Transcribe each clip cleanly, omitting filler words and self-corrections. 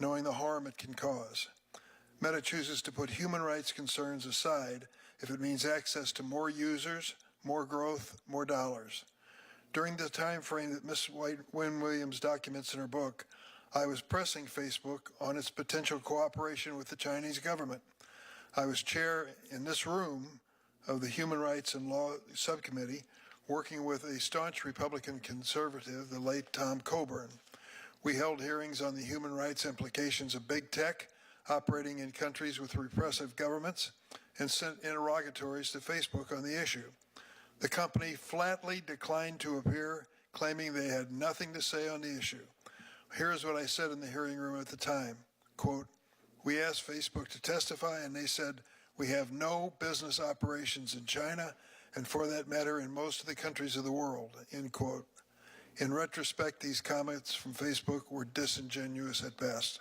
knowing the harm it can cause. Meta chooses to put human rights concerns aside if it means access to more users, more growth, more dollars. During the time frame that Ms. Wynn-Williams documents in her book, I was pressing Facebook on its potential cooperation with the Chinese government. I was chair in this room of the Human Rights and Law Subcommittee, working with a staunch Republican conservative, the late Tom Coburn. We held hearings on the human rights implications of big tech operating in countries with repressive governments and sent interrogatories to Facebook on the issue. The company flatly declined to appear, claiming they had nothing to say on the issue. Here's what I said in the hearing room at the time, quote, "We asked Facebook to testify and they said, we have no business operations in China and for that matter in most of the countries of the world," end quote. In retrospect, these comments from Facebook were disingenuous at best.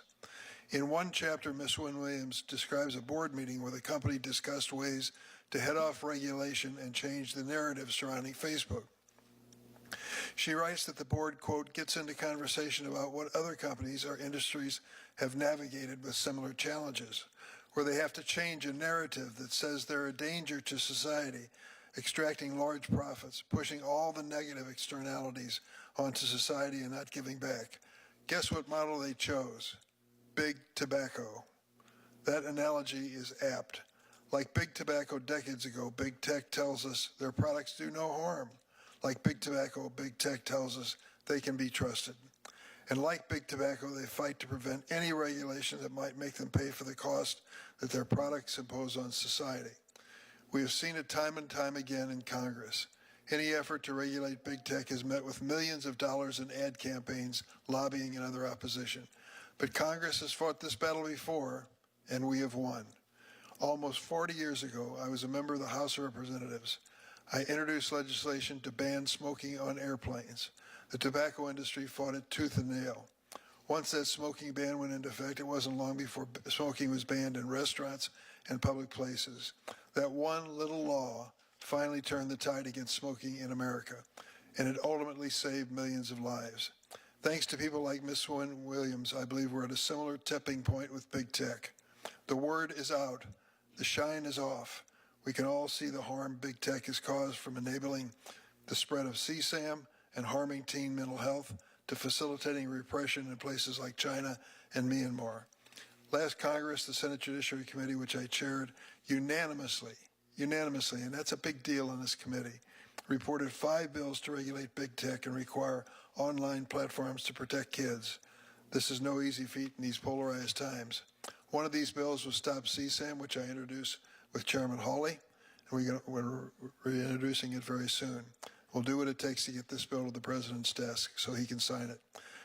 In one chapter, Ms. Wynn-Williams describes a board meeting where the company discussed ways to head off regulation and change the narrative surrounding Facebook. She writes that the board, quote, "gets into conversation about what other companies or industries have navigated with similar challenges, where they have to change a narrative that says they're a danger to society, extracting large profits, pushing all the negative externalities onto society and not giving back. Guess what model they chose? Big tobacco." That analogy is apt. Like big tobacco decades ago, big tech tells us their products do no harm. Like big tobacco, big tech tells us they can be trusted. And like big tobacco, they fight to prevent any regulation that might make them pay for the cost that their products impose on society. We have seen it time and time again in Congress. Any effort to regulate big tech is met with millions of dollars in ad campaigns, lobbying, and other opposition. But Congress has fought this battle before, and we have won. Almost 40 years ago, I was a member of the House of Representatives. I introduced legislation to ban smoking on airplanes. The tobacco industry fought it tooth and nail. Once that smoking ban went into effect, it wasn't long before smoking was banned in restaurants and public places. That one little law finally turned the tide against smoking in America, and it ultimately saved millions of lives. Thanks to people like Ms. Wynn-Williams, I believe we're at a similar tipping point with big tech. The word is out. The shine is off. We can all see the harm big tech has caused, from enabling the spread of CSAM and harming teen mental health to facilitating repression in places like China and Myanmar. Last Congress, the Senate Judiciary Committee, which I chaired, unanimously, and that's a big deal in this committee, reported 5 bills to regulate big tech and require online platforms to protect kids. This is no easy feat in these polarized times. One of these bills was Stop CSAM, which I introduced with Chairman Hawley, and we're reintroducing it very soon. We'll do what it takes to get this bill to the President's desk so he can sign it.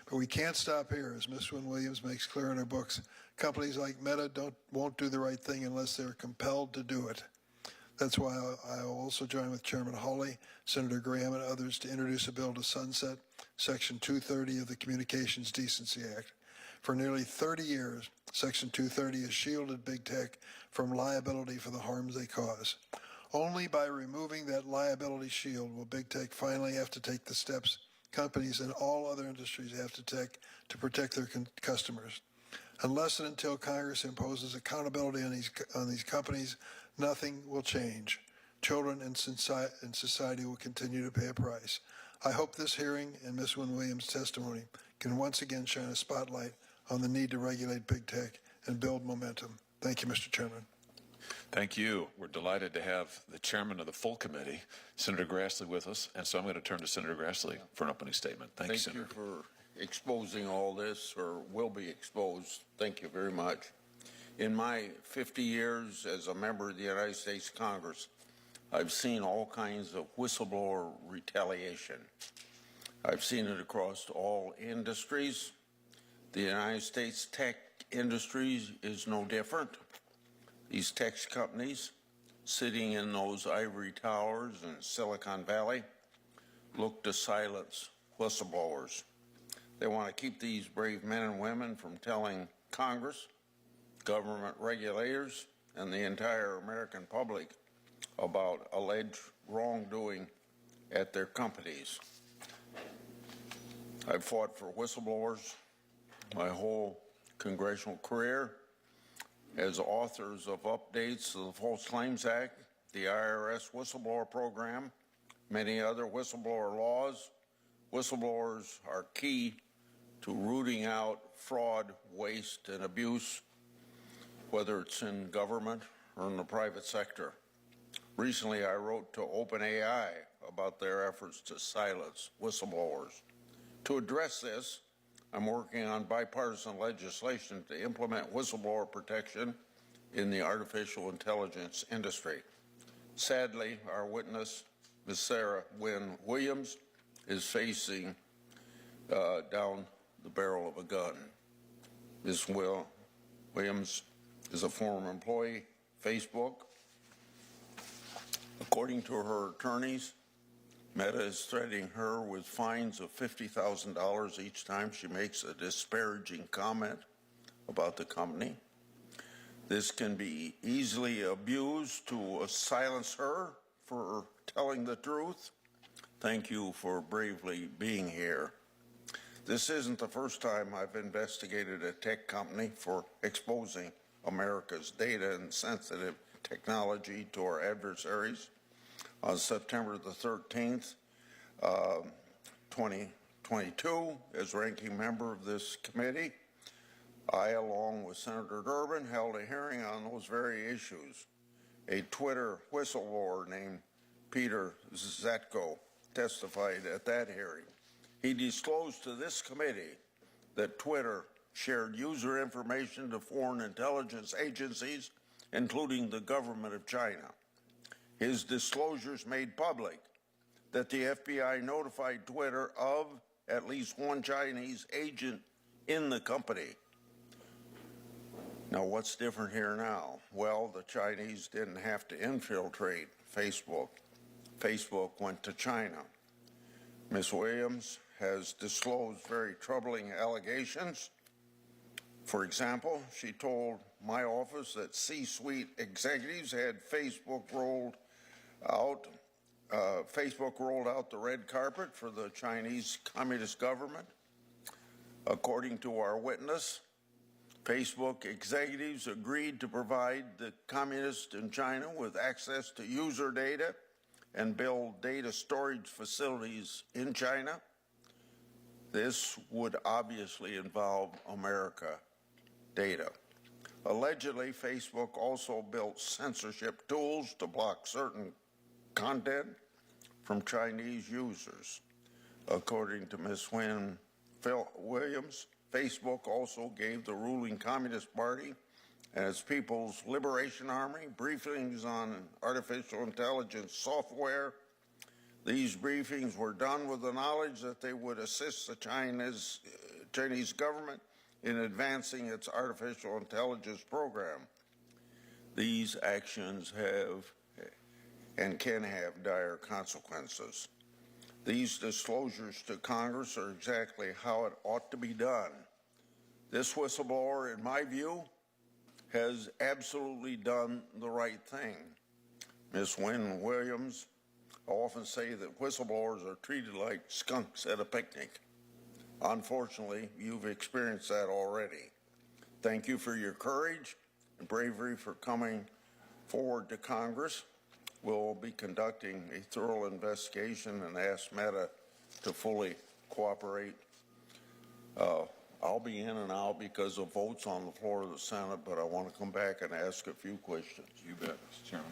But we can't stop here. As Ms. Wynn-Williams makes clear in her books, companies like Meta won't do the right thing unless they're compelled to do it. That's why I will also join with Chairman Hawley, Senator Graham, and others to introduce a bill to sunset Section 230 of the Communications Decency Act. For nearly 30 years, Section 230 has shielded big tech from liability for the harms they cause. Only by removing that liability shield will big tech finally have to take the steps companies and all other industries have to take to protect their customers. Unless and until Congress imposes accountability on these companies, nothing will change. Children and society will continue to pay a price. I hope this hearing and Ms. Wynn-Williams' testimony can once again shine a spotlight on the need to regulate big tech and build momentum. Thank you, Mr. Chairman. Thank you. We're delighted to have the chairman of the full committee, Senator Grassley, with us. And so I'm going to turn to Senator Grassley for an opening statement. Thank you, Senator. Thank you for exposing all this, or will be exposed. Thank you very much. In my 50 years as a member of the United States Congress, I've seen all kinds of whistleblower retaliation. I've seen it across all industries. The United States tech industry is no different. These tech companies sitting in those ivory towers in Silicon Valley look to silence whistleblowers. They want to keep these brave men and women from telling Congress, government regulators, and the entire American public about alleged wrongdoing at their companies. I've fought for whistleblowers my whole congressional career as authors of updates to the False Claims Act, the IRS Whistleblower Program, many other whistleblower laws. Whistleblowers are key to rooting out fraud, waste, and abuse, whether it's in government or in the private sector. Recently, I wrote to OpenAI about their efforts to silence whistleblowers. To address this, I'm working on bipartisan legislation to implement whistleblower protection in the artificial intelligence industry. Sadly, our witness, Ms. Sarah Wynn-Williams, is facing down the barrel of a gun. Ms. Williams is a former employee, Facebook. According to her attorneys, Meta is threatening her with fines of $50,000 each time she makes a disparaging comment about the company. This can be easily abused to silence her for telling the truth. Thank you for bravely being here. This isn't the first time I've investigated a tech company for exposing America's data and sensitive technology to our adversaries. On September the 13th, 2022, as ranking member of this committee, I, along with Senator Durbin, held a hearing on those very issues. A Twitter whistleblower named Peter Zatko testified at that hearing. He disclosed to this committee that Twitter shared user information to foreign intelligence agencies, including the government of China. His disclosures made public that the FBI notified Twitter of at least one Chinese agent in the company. Now, what's different here now? Well, the Chinese didn't have to infiltrate Facebook. Facebook went to China. Ms. Williams has disclosed very troubling allegations. For example, she told my office that C-suite executives had Facebook rolled out the red carpet for the Chinese Communist government. According to our witness, Facebook executives agreed to provide the communists in China with access to user data and build data storage facilities in China. This would obviously involve America data. Allegedly, Facebook also built censorship tools to block certain content from Chinese users. According to Ms. Wynn-Williams, Facebook also gave the ruling Communist Party and its People's Liberation Army briefings on artificial intelligence software. These briefings were done with the knowledge that they would assist the Chinese government in advancing its artificial intelligence program. These actions have and can have dire consequences. These disclosures to Congress are exactly how it ought to be done. This whistleblower, in my view, has absolutely done the right thing. Ms. Wynn-Williams, I often say that whistleblowers are treated like skunks at a picnic. Unfortunately, you've experienced that already. Thank you for your courage and bravery for coming forward to Congress. We'll be conducting a thorough investigation and ask Meta to fully cooperate. I'll be in and out because of votes on the floor of the Senate, but I want to come back and ask a few questions. You bet, Mr. Chairman.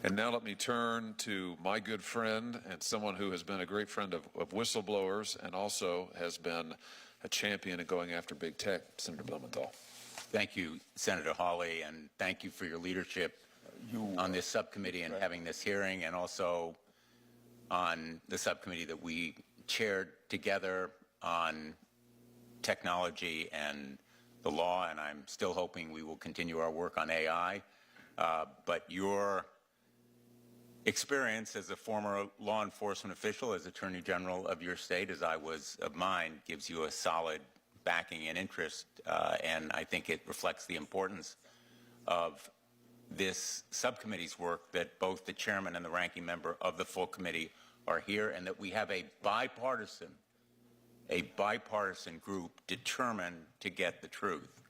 And now let me turn to my good friend and someone who has been a great friend of whistleblowers and also has been a champion in going after big tech, Senator Blumenthal. Thank you, Senator Hawley, and thank you for your leadership on this subcommittee and having this hearing, and also on the subcommittee that we chaired together on technology and the law, and I'm still hoping we will continue our work on AI. But your experience as a former law enforcement official, as Attorney General of your state, as I was of mine, gives you a solid backing and interest, and I think it reflects the importance of this subcommittee's work, that both the chairman and the ranking member of the full committee are here, and that we have a bipartisan group determined to get the truth.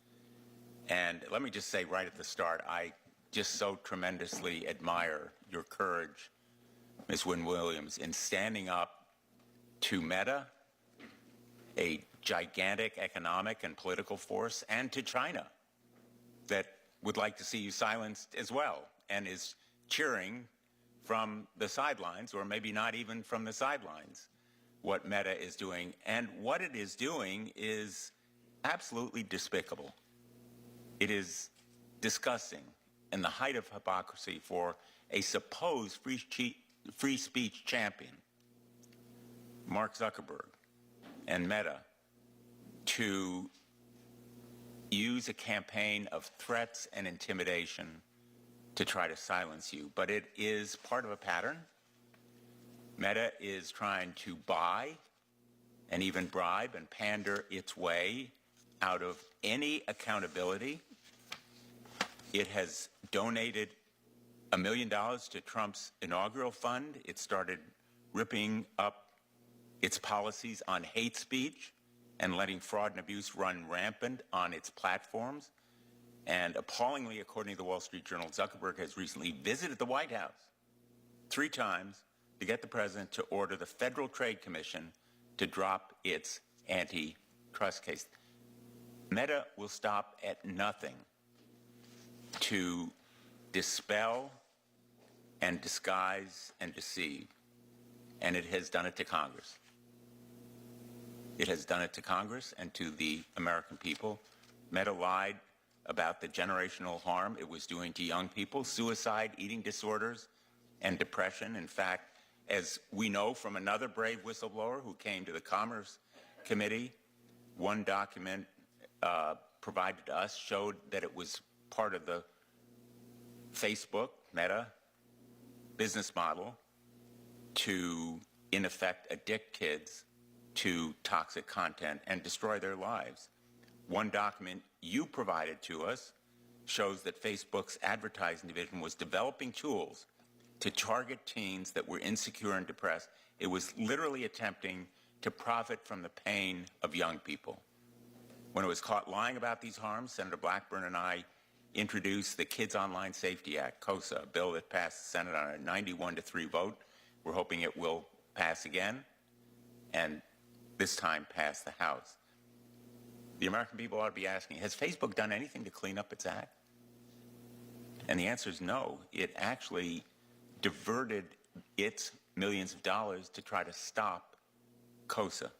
And let me just say right at the start, I just so tremendously admire your courage, Ms. Wynn-Williams, in standing up to Meta, a gigantic economic and political force, and to China that would like to see you silenced as well and is cheering from the sidelines, or maybe not even from the sidelines, what Meta is doing. And what it is doing is absolutely despicable. It is disgusting and the height of hypocrisy for a supposed free speech champion, Mark Zuckerberg and Meta, to use a campaign of threats and intimidation to try to silence you. But it is part of a pattern. Meta is trying to buy and even bribe and pander its way out of any accountability. It has donated $1 million to Trump's inaugural fund. It started ripping up its policies on hate speech and letting fraud and abuse run rampant on its platforms. And appallingly, according to the Wall Street Journal, Zuckerberg has recently visited the White House 3 times to get the president to order the Federal Trade Commission to drop its antitrust case. Meta will stop at nothing to dispel and disguise and deceive. And it has done it to Congress. It has done it to Congress and to the American people. Meta lied about the generational harm it was doing to young people, suicide, eating disorders, and depression. In fact, as we know from another brave whistleblower who came to the Commerce Committee, one document provided to us showed that it was part of the Facebook, Meta, business model to, in effect, addict kids to toxic content and destroy their lives. One document you provided to us shows that Facebook's advertising division was developing tools to target teens that were insecure and depressed. It was literally attempting to profit from the pain of young people. When it was caught lying about these harms, Senator Blackburn and I introduced the Kids Online Safety Act, KOSA, a bill that passed the Senate on a 91-3 vote. We're hoping it will pass again, and this time pass the House. The American people ought to be asking, has Facebook done anything to clean up its act? And the answer is no. It actually diverted its millions of dollars to try to stop KOSA.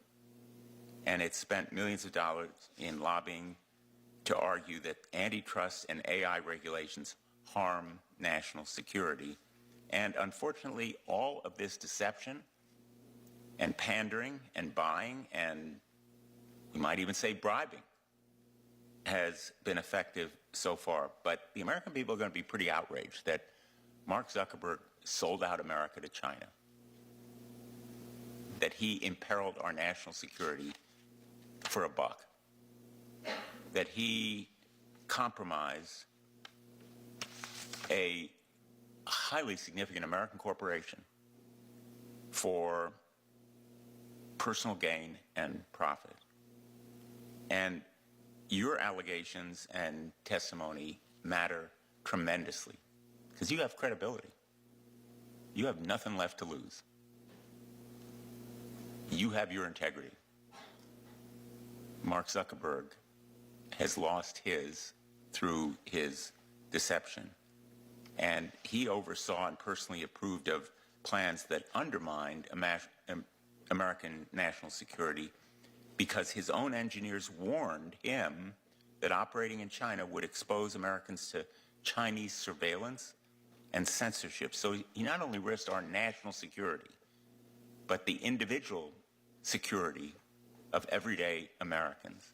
And it spent millions of dollars in lobbying to argue that antitrust and AI regulations harm national security. And unfortunately, all of this deception and pandering and buying, and we might even say bribing, has been effective so far. But the American people are going to be pretty outraged that Mark Zuckerberg sold out America to China, that he imperiled our national security for a buck, that he compromised a highly significant American corporation for personal gain and profit. And your allegations and testimony matter tremendously because you have credibility. You have nothing left to lose. You have your integrity. Mark Zuckerberg has lost his through his deception. And he oversaw and personally approved of plans that undermined American national security because his own engineers warned him that operating in China would expose Americans to Chinese surveillance and censorship. So he not only risked our national security, but the individual security of everyday Americans.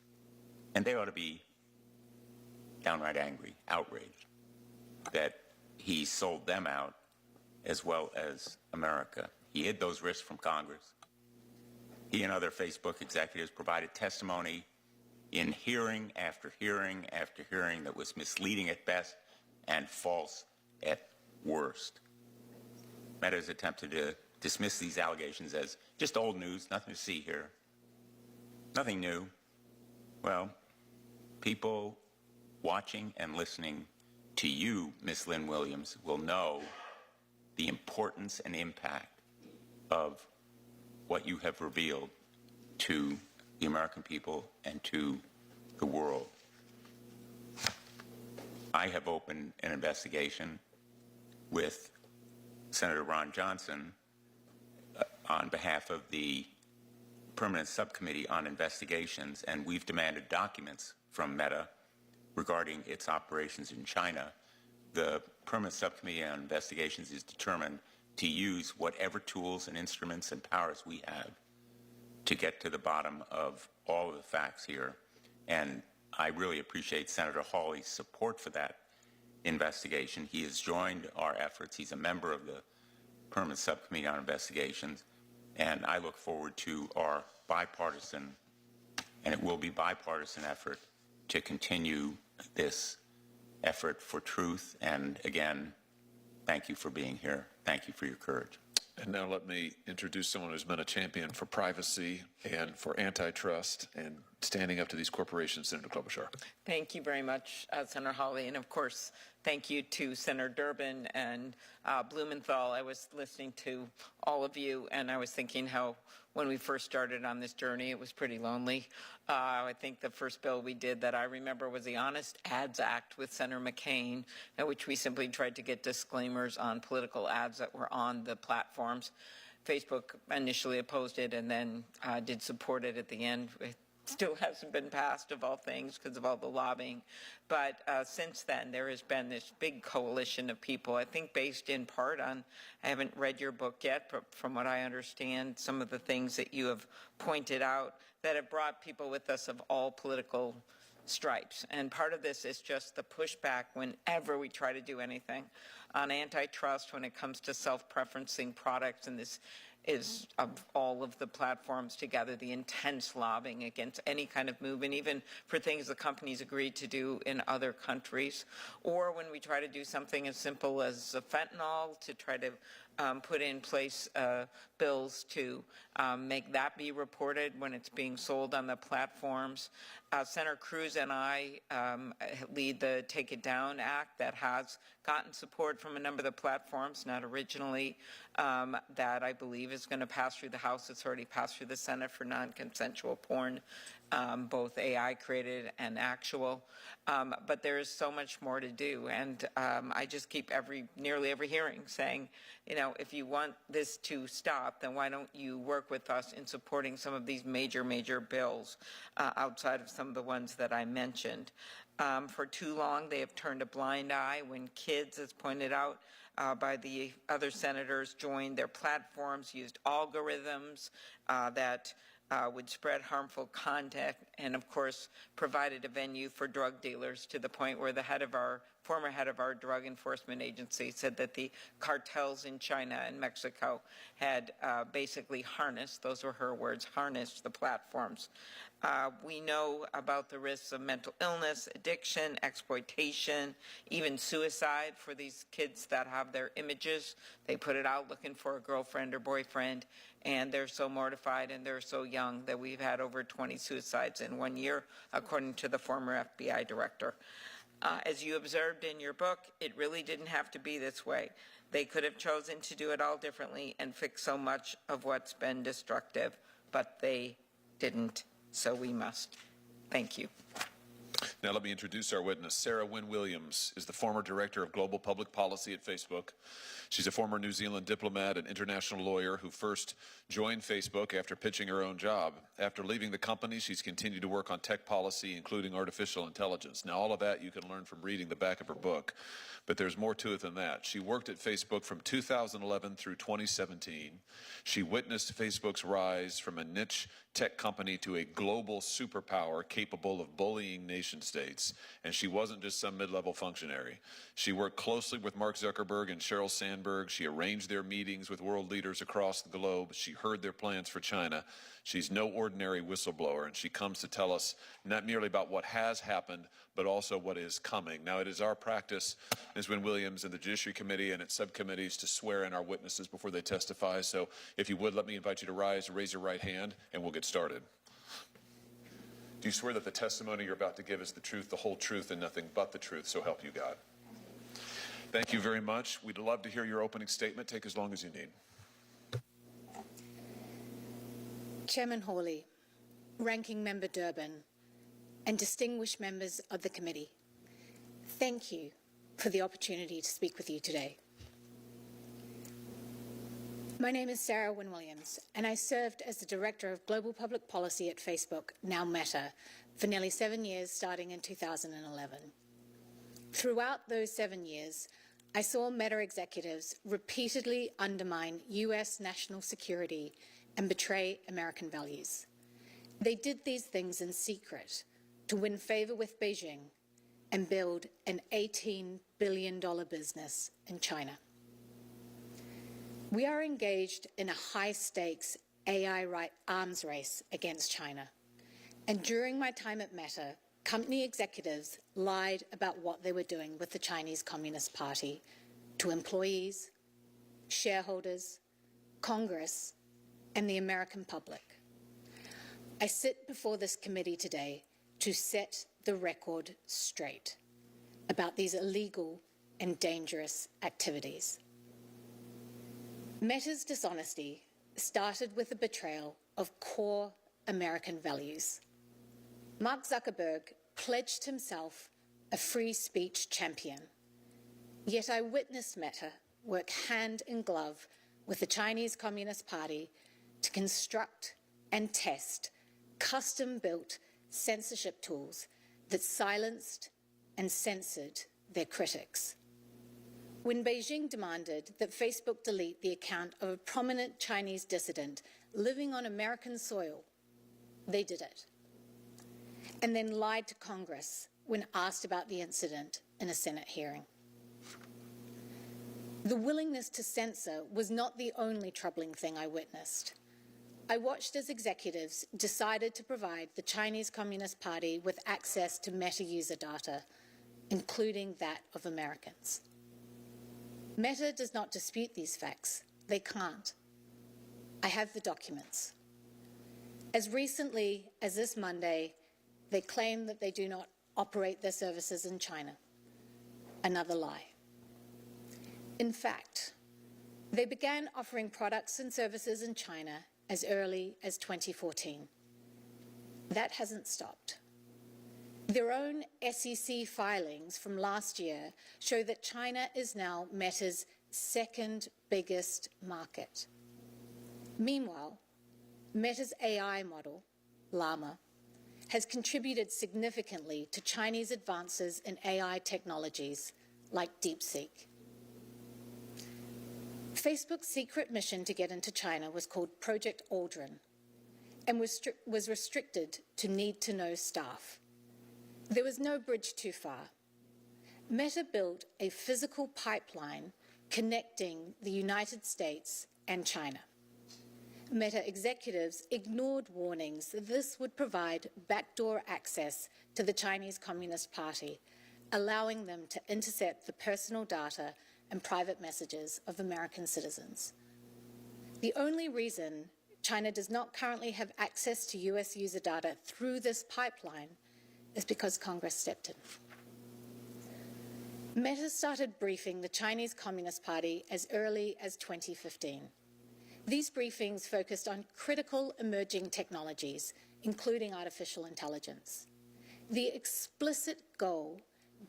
And they ought to be downright angry, outraged that he sold them out as well as America. He hid those risks from Congress. He and other Facebook executives provided testimony in hearing after hearing after hearing that was misleading at best and false at worst. Meta has attempted to dismiss these allegations as just old news, nothing to see here, nothing new. Well, people watching and listening to you, Ms. Wynn-Williams, will know the importance and impact of what you have revealed to the American people and to the world. I have opened an investigation with Senator Ron Johnson on behalf of the Permanent Subcommittee on Investigations, and we've demanded documents from Meta regarding its operations in China. The Permanent Subcommittee on Investigations is determined to use whatever tools and instruments and powers we have to get to the bottom of all of the facts here. And I really appreciate Senator Hawley's support for that investigation. He has joined our efforts. He's a member of the Permanent Subcommittee on Investigations, and I look forward to our bipartisan, and it will be bipartisan effort to continue this effort for truth. And again, thank you for being here. Thank you for your courage. And now let me introduce someone who's been a champion for privacy and for antitrust and standing up to these corporations, Senator Klobuchar. Thank you very much, Senator Hawley. And of course, thank you to Senator Durbin and Blumenthal. I was listening to all of you, and I was thinking how when we first started on this journey, it was pretty lonely. I think the first bill we did that I remember was the Honest Ads Act with Senator McCain, in which we simply tried to get disclaimers on political ads that were on the platforms. Facebook initially opposed it and then did support it at the end. It still hasn't been passed, of all things, because of all the lobbying. But since then, there has been this big coalition of people, I think based in part on, I haven't read your book yet, but from what I understand, some of the things that you have pointed out that have brought people with us of all political stripes. And part of this is just the pushback whenever we try to do anything on antitrust when it comes to self-preferencing products, and this is of all of the platforms together, the intense lobbying against any kind of move, and even for things the companies agreed to do in other countries, or when we try to do something as simple as fentanyl, to try to put in place bills to make that be reported when it's being sold on the platforms. Senator Cruz and I lead the Take It Down Act that has gotten support from a number of the platforms, not originally, that I believe is going to pass through the House. It's already passed through the Senate for non-consensual porn, both AI created and actual. But there is so much more to do. And I just keep nearly every hearing saying, you know, if you want this to stop, then why don't you work with us in supporting some of these major, major bills outside of some of the ones that I mentioned. For too long, they have turned a blind eye when kids, as pointed out by the other senators, joined their platforms, used algorithms that would spread harmful content, and of course provided a venue for drug dealers, to the point where the former head of our drug enforcement agency said that the cartels in China and Mexico had basically harnessed, those were her words, harnessed the platforms. We know about the risks of mental illness, addiction, exploitation, even suicide for these kids that have their images. They put it out looking for a girlfriend or boyfriend, and they're so mortified and they're so young that we've had over 20 suicides in 1 year, according to the former FBI director. As you observed in your book, it really didn't have to be this way. They could have chosen to do it all differently and fix so much of what's been destructive, but they didn't, so we must. Thank you. Now let me introduce our witness. Sarah Wynn-Williams is the former director of global public policy at Facebook. She's a former New Zealand diplomat and international lawyer who first joined Facebook after pitching her own job. After leaving the company, she's continued to work on tech policy, including artificial intelligence. Now, all of that you can learn from reading the back of her book, but there's more to it than that. She worked at Facebook from 2011 through 2017. She witnessed Facebook's rise from a niche tech company to a global superpower capable of bullying nation states. And she wasn't just some mid-level functionary. She worked closely with Mark Zuckerberg and Sheryl Sandberg. She arranged their meetings with world leaders across the globe. She heard their plans for China. She's no ordinary whistleblower, and she comes to tell us not merely about what has happened, but also what is coming. Now, it is our practice, Ms. Wynn-Williams, and the Judiciary Committee and its subcommittees to swear in our witnesses before they testify. So if you would, let me invite you to rise, raise your right hand, and we'll get started. Do you swear that the testimony you're about to give is the truth, the whole truth, and nothing but the truth, so help you God? Thank you very much. We'd love to hear your opening statement. Take as long as you need. Chairman Hawley, Ranking Member Durbin, and distinguished members of the committee, thank you for the opportunity to speak with you today. My name is Sarah Wynn-Williams, and I served as the Director of Global Public Policy at Facebook, now Meta, for nearly 7 years, starting in 2011. Throughout those 7 years, I saw Meta executives repeatedly undermine U.S. national security and betray American values. They did these things in secret to win favor with Beijing and build an $18 billion business in China. We are engaged in a high-stakes AI arms race against China. And during my time at Meta, company executives lied about what they were doing with the Chinese Communist Party to employees, shareholders, Congress, and the American public. I sit before this committee today to set the record straight about these illegal and dangerous activities. Meta's dishonesty started with the betrayal of core American values. Mark Zuckerberg pledged himself a free speech champion. Yet I witnessed Meta work hand in glove with the Chinese Communist Party to construct and test custom-built censorship tools that silenced and censored their critics. When Beijing demanded that Facebook delete the account of a prominent Chinese dissident living on American soil, they did it, and then lied to Congress when asked about the incident in a Senate hearing. The willingness to censor was not the only troubling thing I witnessed. I watched as executives decided to provide the Chinese Communist Party with access to Meta user data, including that of Americans. Meta does not dispute these facts. They can't. I have the documents. As recently as this Monday, they claim that they do not operate their services in China. Another lie. In fact, they began offering products and services in China as early as 2014. That hasn't stopped. Their own SEC filings from last year show that China is now Meta's second biggest market. Meanwhile, Meta's AI model, Llama, has contributed significantly to Chinese advances in AI technologies like DeepSeek. Facebook's secret mission to get into China was called Project Aldrin and was restricted to need-to-know staff. There was no bridge too far. Meta built a physical pipeline connecting the United States and China. Meta executives ignored warnings that this would provide backdoor access to the Chinese Communist Party, allowing them to intercept the personal data and private messages of American citizens. The only reason China does not currently have access to US user data through this pipeline is because Congress stepped in. Meta started briefing the Chinese Communist Party as early as 2015. These briefings focused on critical emerging technologies, including artificial intelligence. The explicit goal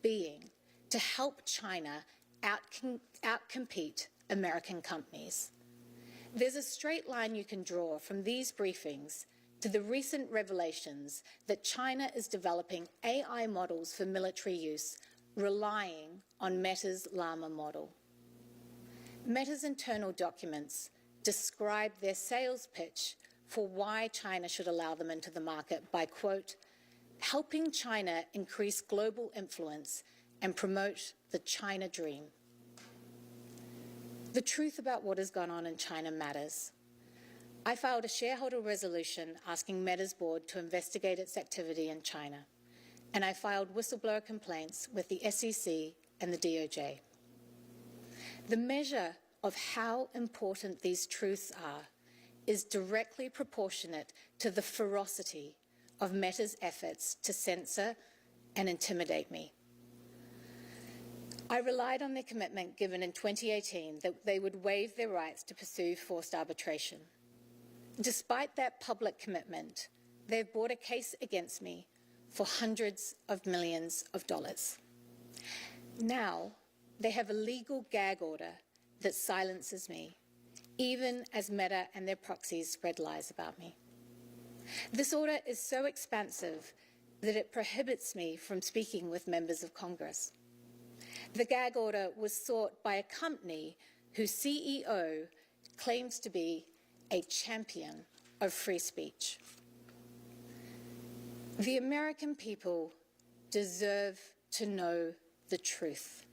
being to help China outcompete American companies. There's a straight line you can draw from these briefings to the recent revelations that China is developing AI models for military use, relying on Meta's Llama model. Meta's internal documents describe their sales pitch for why China should allow them into the market by, quote, helping China increase global influence and promote the China dream. The truth about what has gone on in China matters. I filed a shareholder resolution asking Meta's board to investigate its activity in China, and I filed whistleblower complaints with the SEC and the DOJ. The measure of how important these truths are is directly proportionate to the ferocity of Meta's efforts to censor and intimidate me. I relied on their commitment given in 2018 that they would waive their rights to pursue forced arbitration. Despite that public commitment, they've brought a case against me for hundreds of millions of dollars. Now, they have a legal gag order that silences me, even as Meta and their proxies spread lies about me. This order is so expansive that it prohibits me from speaking with members of Congress. The gag order was sought by a company whose CEO claims to be a champion of free speech. The American people deserve to know the truth.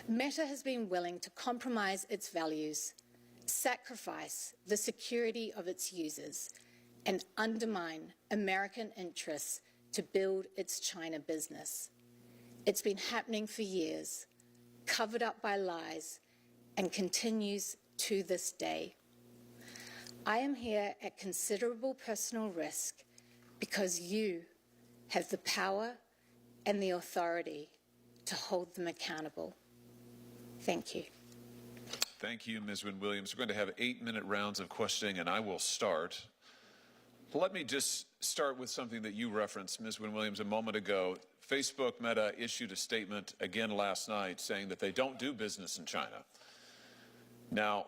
Meta has been willing to compromise its values, sacrifice the security of its users, and undermine American interests to build its China business. It's been happening for years, covered up by lies, and continues to this day. I am here at considerable personal risk because you have the power and the authority to hold them accountable. Thank you. Thank you, Ms. Wynn-Williams. We're going to have 8-minute rounds of questioning, and I will start. Let me just start with something that you referenced, Ms. Wynn-Williams, a moment ago. Facebook Meta issued a statement again last night saying that they don't do business in China. Now,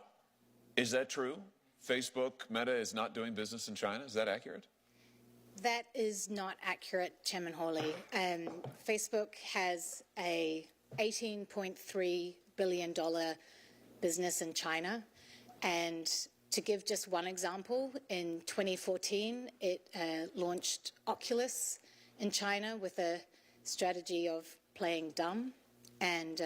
is that true? Facebook Meta is not doing business in China? Is that accurate? That is not accurate, Chairman Hawley. Facebook has a $18.3 billion business in China. And to give just one example, in 2014, it launched Oculus in China with a strategy of playing dumb. And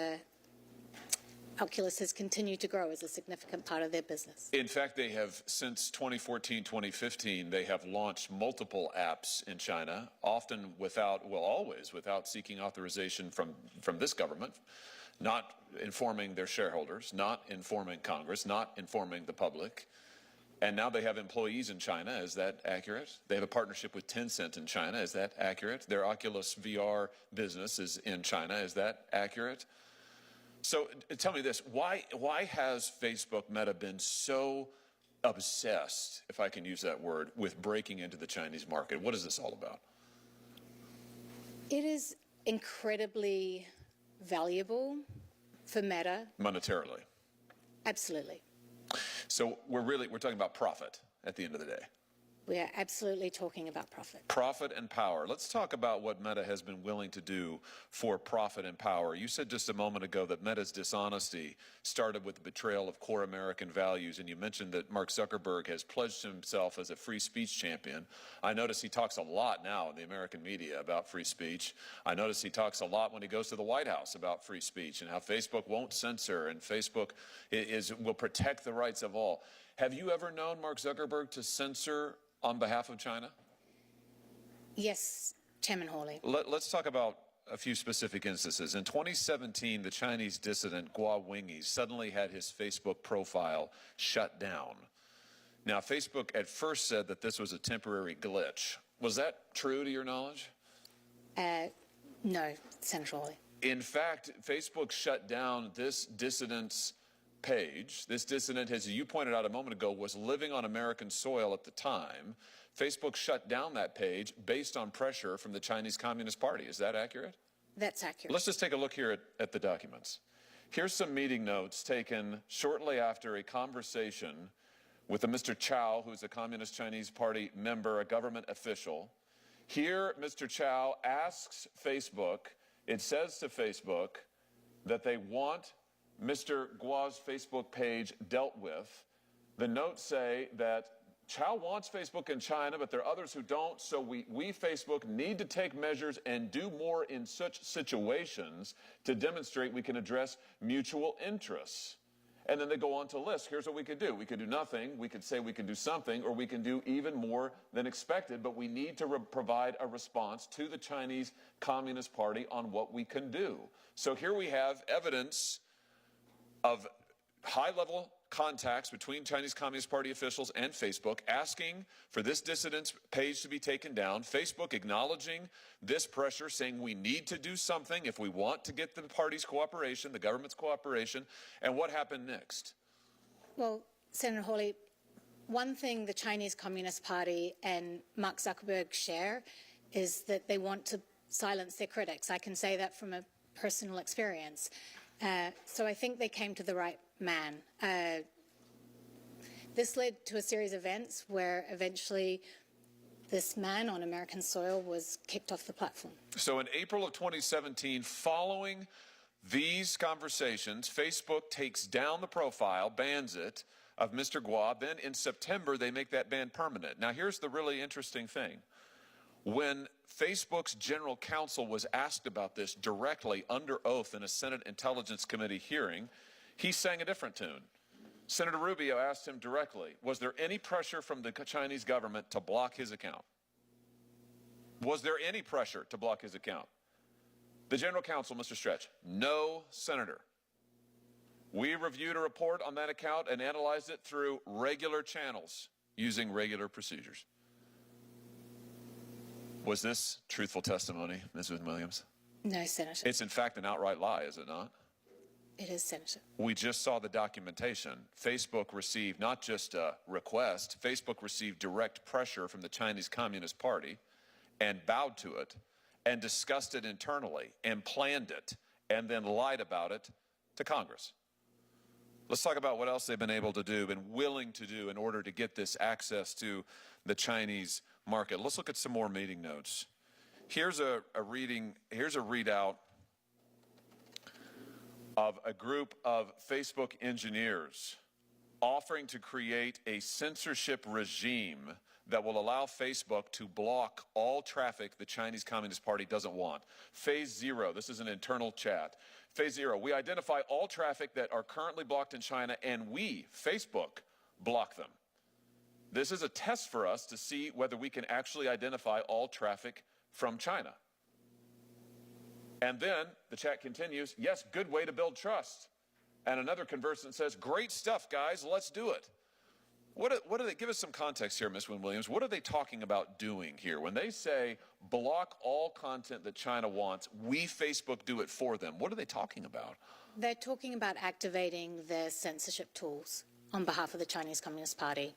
Oculus has continued to grow as a significant part of their business. In fact, they have, since 2014, 2015, they have launched multiple apps in China, often without, well, always without seeking authorization from this government, not informing their shareholders, not informing Congress, not informing the public. And now they have employees in China. Is that accurate? They have a partnership with Tencent in China. Is that accurate? Their Oculus VR business is in China. Is that accurate? So tell me this, why has Facebook Meta been so obsessed, if I can use that word, with breaking into the Chinese market? What is this all about? It is incredibly valuable for Meta. Monetarily. Absolutely. So we're talking about profit at the end of the day. We are absolutely talking about profit. Profit and power. Let's talk about what Meta has been willing to do for profit and power. You said just a moment ago that Meta's dishonesty started with the betrayal of core American values, and you mentioned that Mark Zuckerberg has pledged himself as a free speech champion. I notice he talks a lot now in the American media about free speech. I notice he talks a lot when he goes to the White House about free speech and how Facebook won't censor and Facebook will protect the rights of all. Have you ever known Mark Zuckerberg to censor on behalf of China? Yes, Chairman Hawley. Let's talk about a few specific instances. In 2017, the Chinese dissident Guo Wingyi suddenly had his Facebook profile shut down. Now, Facebook at first said that this was a temporary glitch. Was that true to your knowledge? No, Senator Hawley. In fact, Facebook shut down this dissident's page. This dissident, as you pointed out a moment ago, was living on American soil at the time. Facebook shut down that page based on pressure from the Chinese Communist Party. Is that accurate? That's accurate. Let's just take a look here at the documents. Here's some meeting notes taken shortly after a conversation with a Mr. Chow, who's a Communist Chinese Party member, a government official. Here, Mr. Chow asks Facebook, it says to Facebook that they want Mr. Guo's Facebook page dealt with. The notes say that Chow wants Facebook in China, but there are others who don't, so we Facebook need to take measures and do more in such situations to demonstrate we can address mutual interests. And then they go on to list, here's what we could do. We could do nothing, we could say we can do something, or we can do even more than expected, but we need to provide a response to the Chinese Communist Party on what we can do. So here we have evidence of high-level contacts between Chinese Communist Party officials and Facebook asking for this dissident's page to be taken down. Facebook acknowledging this pressure, saying we need to do something if we want to get the party's cooperation, the government's cooperation. And what happened next? Well, Senator Hawley, one thing the Chinese Communist Party and Mark Zuckerberg share is that they want to silence their critics. I can say that from a personal experience. So I think they came to the right man. This led to a series of events where eventually this man on American soil was kicked off the platform. So in April of 2017, following these conversations, Facebook takes down the profile, bans it, of Mr. Guo. Then in September, they make that ban permanent. Now, here's the really interesting thing. When Facebook's general counsel was asked about this directly under oath in a Senate Intelligence Committee hearing, he sang a different tune. Senator Rubio asked him directly, was there any pressure from the Chinese government to block his account? Was there any pressure to block his account? The general counsel, Mr. Stretch, no, Senator. We reviewed a report on that account and analyzed it through regular channels using regular procedures. Was this truthful testimony, Ms. Wynn-Williams? No, Senator. It's in fact an outright lie, is it not? It is, Senator. We just saw the documentation. Facebook received not just a request, Facebook received direct pressure from the Chinese Communist Party and bowed to it and discussed it internally and planned it and then lied about it to Congress. Let's talk about what else they've been able to do and willing to do in order to get this access to the Chinese market. Let's look at some more meeting notes. Here's a readout of a group of Facebook engineers offering to create a censorship regime that will allow Facebook to block all traffic the Chinese Communist Party doesn't want. Phase 0, this is an internal chat. Phase 0, we identify all traffic that are currently blocked in China and we, Facebook, block them. This is a test for us to see whether we can actually identify all traffic from China. And then the chat continues, yes, good way to build trust. And another conversant says, great stuff, guys, let's do it. What do they, give us some context here, Ms. Wynn-Williams. What are they talking about doing here? When they say block all content that China wants, we, Facebook, do it for them. What are they talking about? They're talking about activating their censorship tools on behalf of the Chinese Communist Party.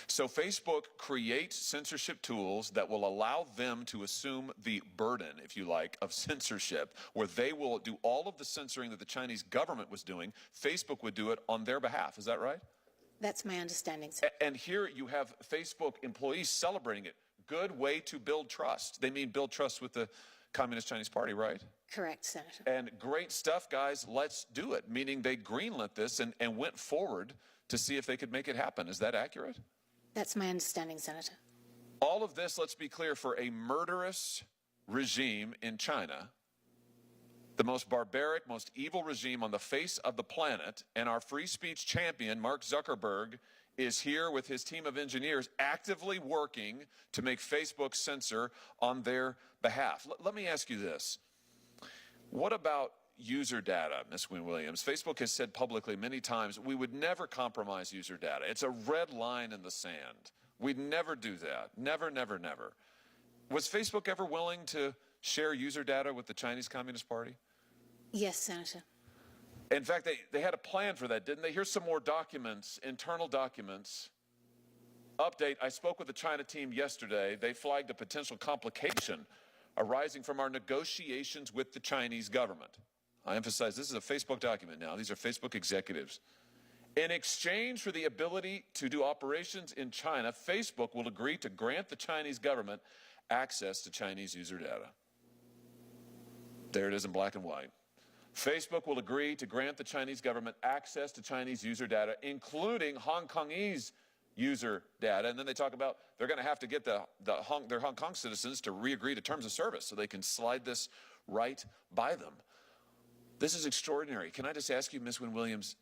So Facebook creates censorship tools that will allow them to assume the burden, if you like, of censorship, where they will do all of the censoring that the Chinese government was doing. Facebook would do it on their behalf. Is that right? That's my understanding, sir. And here you have Facebook employees celebrating it. Good way to build trust. They mean build trust with the Communist Chinese Party, right? Correct, Senator. And great stuff, guys. Let's do it. Meaning they greenlit this and went forward to see if they could make it happen. Is that accurate? That's my understanding, Senator. All of this, let's be clear, for a murderous regime in China, the most barbaric, most evil regime on the face of the planet, and our free speech champion, Mark Zuckerberg, is here with his team of engineers actively working to make Facebook censor on their behalf. Let me ask you this. What about user data, Ms. Wynn-Williams? Facebook has said publicly many times we would never compromise user data. It's a red line in the sand. We'd never do that. Never, never, never. Was Facebook ever willing to share user data with the Chinese Communist Party? Yes, Senator. In fact, they had a plan for that, didn't they? Here's some more documents, internal documents. Update, I spoke with the China team yesterday. They flagged a potential complication arising from our negotiations with the Chinese government. I emphasize this is a Facebook document now. These are Facebook executives. In exchange for the ability to do operations in China, Facebook will agree to grant the Chinese government access to Chinese user data. There it is in black and white. Facebook will agree to grant the Chinese government access to Chinese user data, including Hong Kongese user data. And then they talk about they're going to have to get their Hong Kong citizens to re-agree to terms of service so they can slide this right by them. This is extraordinary. Can I just ask you, Ms. Wynn-Williams,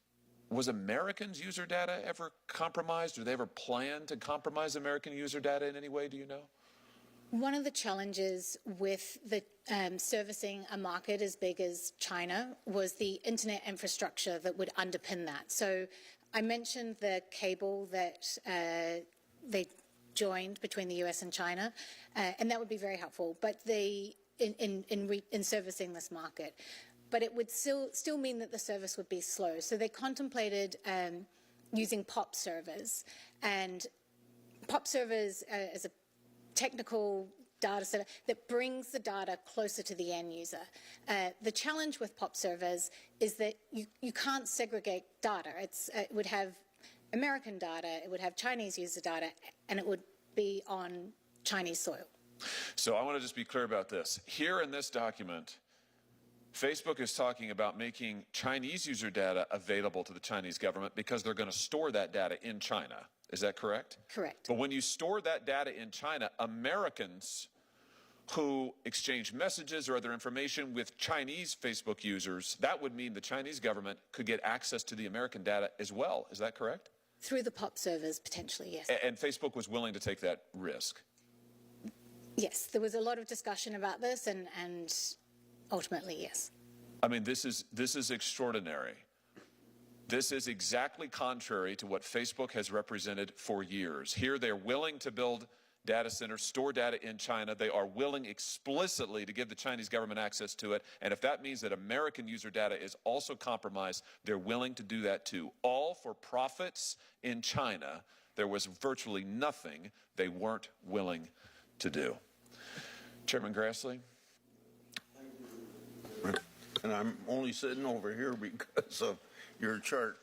was Americans' user data ever compromised? Or they ever planned to compromise American user data in any way, do you know? One of the challenges with the servicing a market as big as China was the internet infrastructure that would underpin that. So I mentioned the cable that they joined between the US and China, and that would be very helpful. But in servicing this market, but it would still mean that the service would be slow. So they contemplated using POP servers, and POP servers is a technical data center that brings the data closer to the end user. The challenge with POP servers is that you can't segregate data. It would have American data, it would have Chinese user data, and it would be on Chinese soil. So I want to just be clear about this. Here in this document, Facebook is talking about making Chinese user data available to the Chinese government because they're going to store that data in China. Is that correct? Correct. But when you store that data in China, Americans who exchange messages or other information with Chinese Facebook users, that would mean the Chinese government could get access to the American data as well. Is that correct? Through the POP servers, potentially, yes. And Facebook was willing to take that risk? Yes, there was a lot of discussion about this, and ultimately, yes. I mean, this is extraordinary. This is exactly contrary to what Facebook has represented for years. Here, they're willing to build data centers, store data in China. They are willing explicitly to give the Chinese government access to it. And if that means that American user data is also compromised, they're willing to do that too. All for profits in China. There was virtually nothing they weren't willing to do. Chairman Grassley? And I'm only sitting over here because of your chart.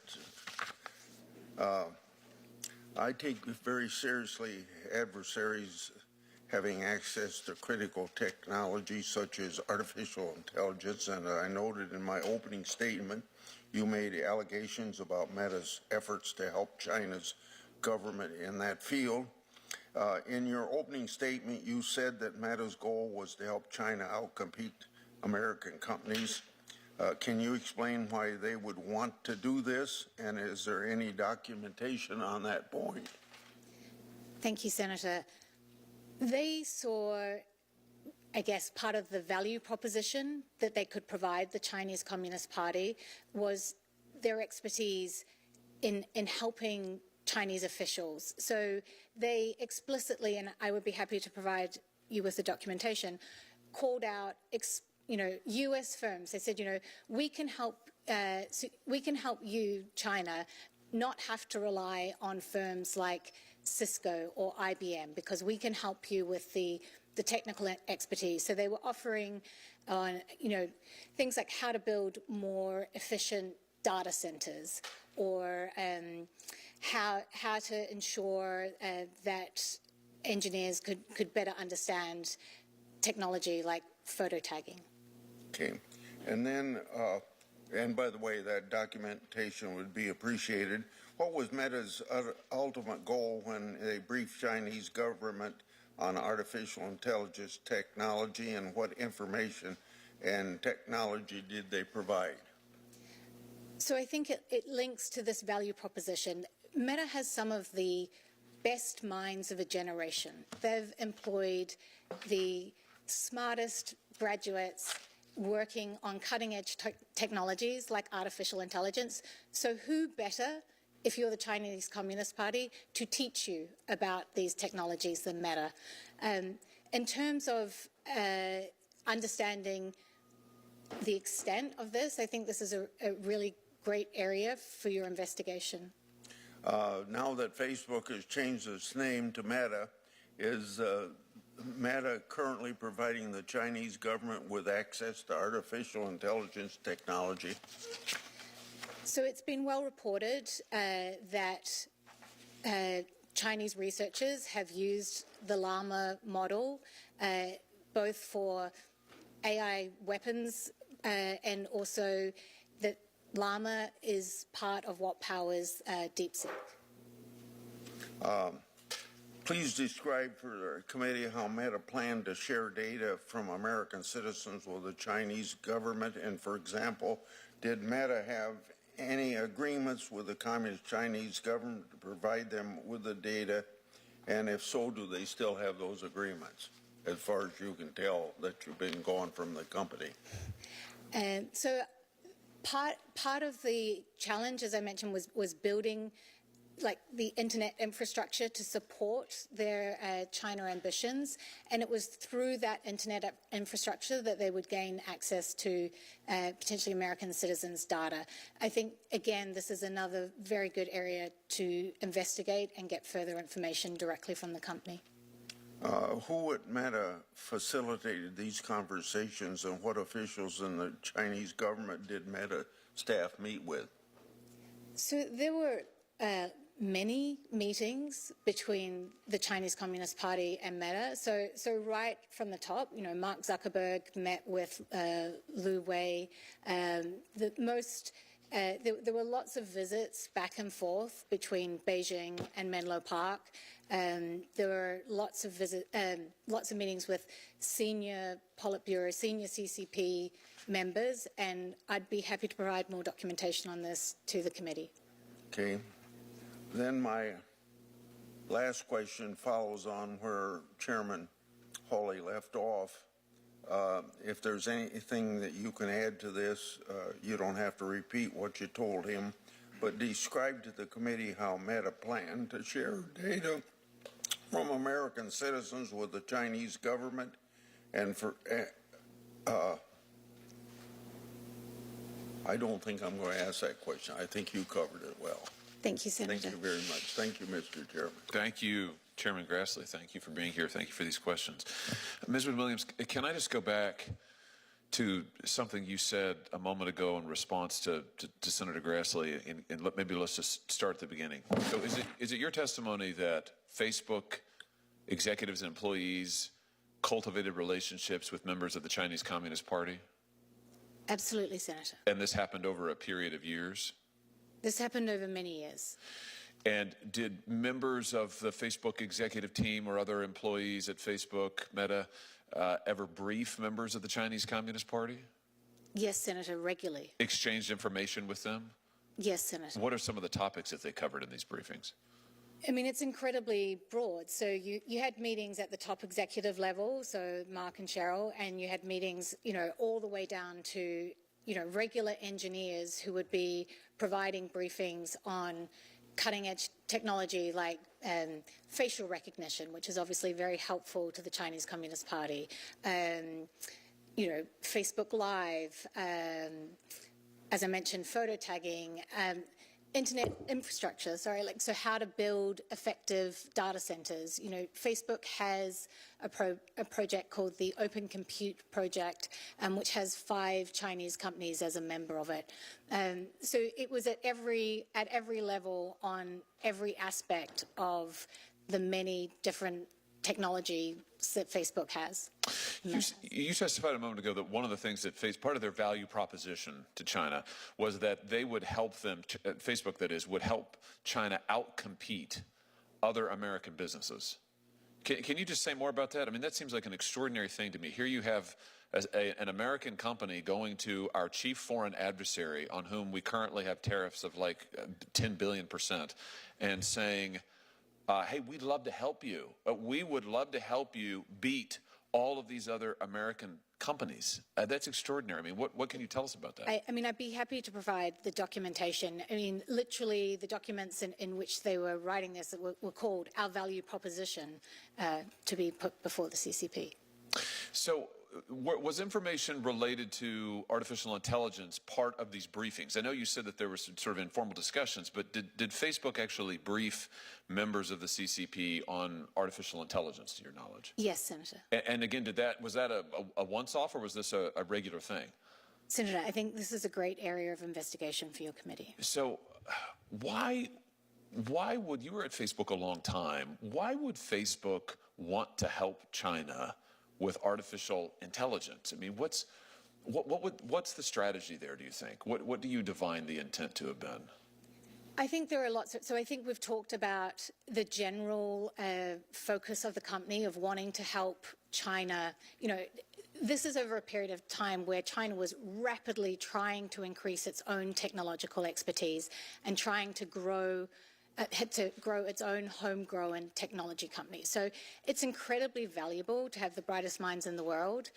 I take very seriously adversaries having access to critical technology such as artificial intelligence, and I noted in my opening statement you made allegations about Meta's efforts to help China's government in that field. In your opening statement, you said that Meta's goal was to help China outcompete American companies. Can you explain why they would want to do this, and is there any documentation on that point? Thank you, Senator. They saw, I guess, part of the value proposition that they could provide the Chinese Communist Party was their expertise in helping Chinese officials. So they explicitly, and I would be happy to provide you with the documentation, called out U.S. firms. They said, we can help you, China, not have to rely on firms like Cisco or IBM because we can help you with the technical expertise. So they were offering on, things like how to build more efficient data centers, or how to ensure that engineers could better understand technology like photo tagging. Okay. And then, and by the way, that documentation would be appreciated. What was Meta's ultimate goal when they briefed Chinese government on artificial intelligence technology, and what information and technology did they provide? So I think it links to this value proposition. Meta has some of the best minds of a generation. They've employed the smartest graduates working on cutting-edge technologies like artificial intelligence. So who better, if you're the Chinese Communist Party, to teach you about these technologies than Meta? In terms of understanding the extent of this, I think this is a really great area for your investigation. Now that Facebook has changed its name to Meta, is Meta currently providing the Chinese government with access to artificial intelligence technology? So it's been well reported that Chinese researchers have used the Llama model both for AI weapons and also that Llama is part of what powers DeepSeek. Please describe for the committee how Meta planned to share data from American citizens with the Chinese government. And for example, did Meta have any agreements with the Communist Chinese government to provide them with the data? And if so, do they still have those agreements, as far as you can tell that you've been gone from the company? So Part of the challenge, as I mentioned, was building like the internet infrastructure to support their China ambitions, and it was through that internet infrastructure that they would gain access to potentially American citizens' data. I think, again, this is another very good area to investigate and get further information directly from the company. Who at Meta facilitated these conversations, and what officials in the Chinese government did Meta staff meet with? So there were many meetings between the Chinese Communist Party and Meta. So right from the top, Mark Zuckerberg met with Lu Wei. There were lots of visits back and forth between Beijing and Menlo Park. There were lots of meetings with senior Politburo, senior CCP members, and I'd be happy to provide more documentation on this to the committee. Okay. Then my last question follows on where Chairman Hawley left off. If there's anything that you can add to this, you don't have to repeat what you told him, but describe to the committee how Meta planned to share data from American citizens with the Chinese government, and I don't think I'm going to ask that question. I think you covered it well. Thank you, Senator. Thank you very much. Thank you, Mr. Chairman. Thank you, Chairman Grassley. Thank you for being here. Thank you for these questions. Ms. Wynn-Williams, can I just go back to something you said a moment ago in response to Senator Grassley, and maybe let's just start at the beginning. So is it your testimony that Facebook executives and employees cultivated relationships with members of the Chinese Communist Party? Absolutely, Senator. And this happened over a period of years? This happened over many years. And did members of the Facebook executive team or other employees at Facebook, Meta, ever brief members of the Chinese Communist Party? Yes, Senator, regularly. Exchanged information with them? Yes, Senator. What are some of the topics that they covered in these briefings? I mean, it's incredibly broad. So you had meetings at the top executive level, so Mark and Cheryl, and you had meetings, all the way down to, regular engineers who would be providing briefings on cutting-edge technology like facial recognition, which is obviously very helpful to the Chinese Communist Party. Facebook Live, as I mentioned, photo tagging, internet infrastructure, so how to build effective data centers. Facebook has a project called the Open Compute Project, which has 5 Chinese companies as a member of it. So it was at every level on every aspect of the many different technology that Facebook has. You testified a moment ago that one of the things that part of their value proposition to China was that they would help them, Facebook that is, would help China outcompete other American businesses. Can you just say more about that? I mean, that seems like an extraordinary thing to me. Here you have an American company going to our chief foreign adversary, on whom we currently have tariffs of like 10 billion%, and saying, hey, we'd love to help you. We would love to help you beat all of these other American companies. That's extraordinary. I mean, what can you tell us about that? I'd be happy to provide the documentation. I mean, literally the documents in which they were writing this were called our value proposition to be put before the CCP. So was information related to artificial intelligence part of these briefings? I know you said that there were some sort of informal discussions, but did Facebook actually brief members of the CCP on artificial intelligence, to your knowledge? Yes, Senator. And again, was that a once-off, or was this a regular thing? Senator, I think this is a great area of investigation for your committee. So why would, you were at Facebook a long time, why would Facebook want to help China with artificial intelligence? I mean, what's the strategy there, do you think? What do you divine the intent to have been? I think there are lots so I think we've talked about the general focus of the company of wanting to help China. This is over a period of time where China was rapidly trying to increase its own technological expertise and trying to grow its own homegrown technology company. So it's incredibly valuable to have the brightest minds in the world.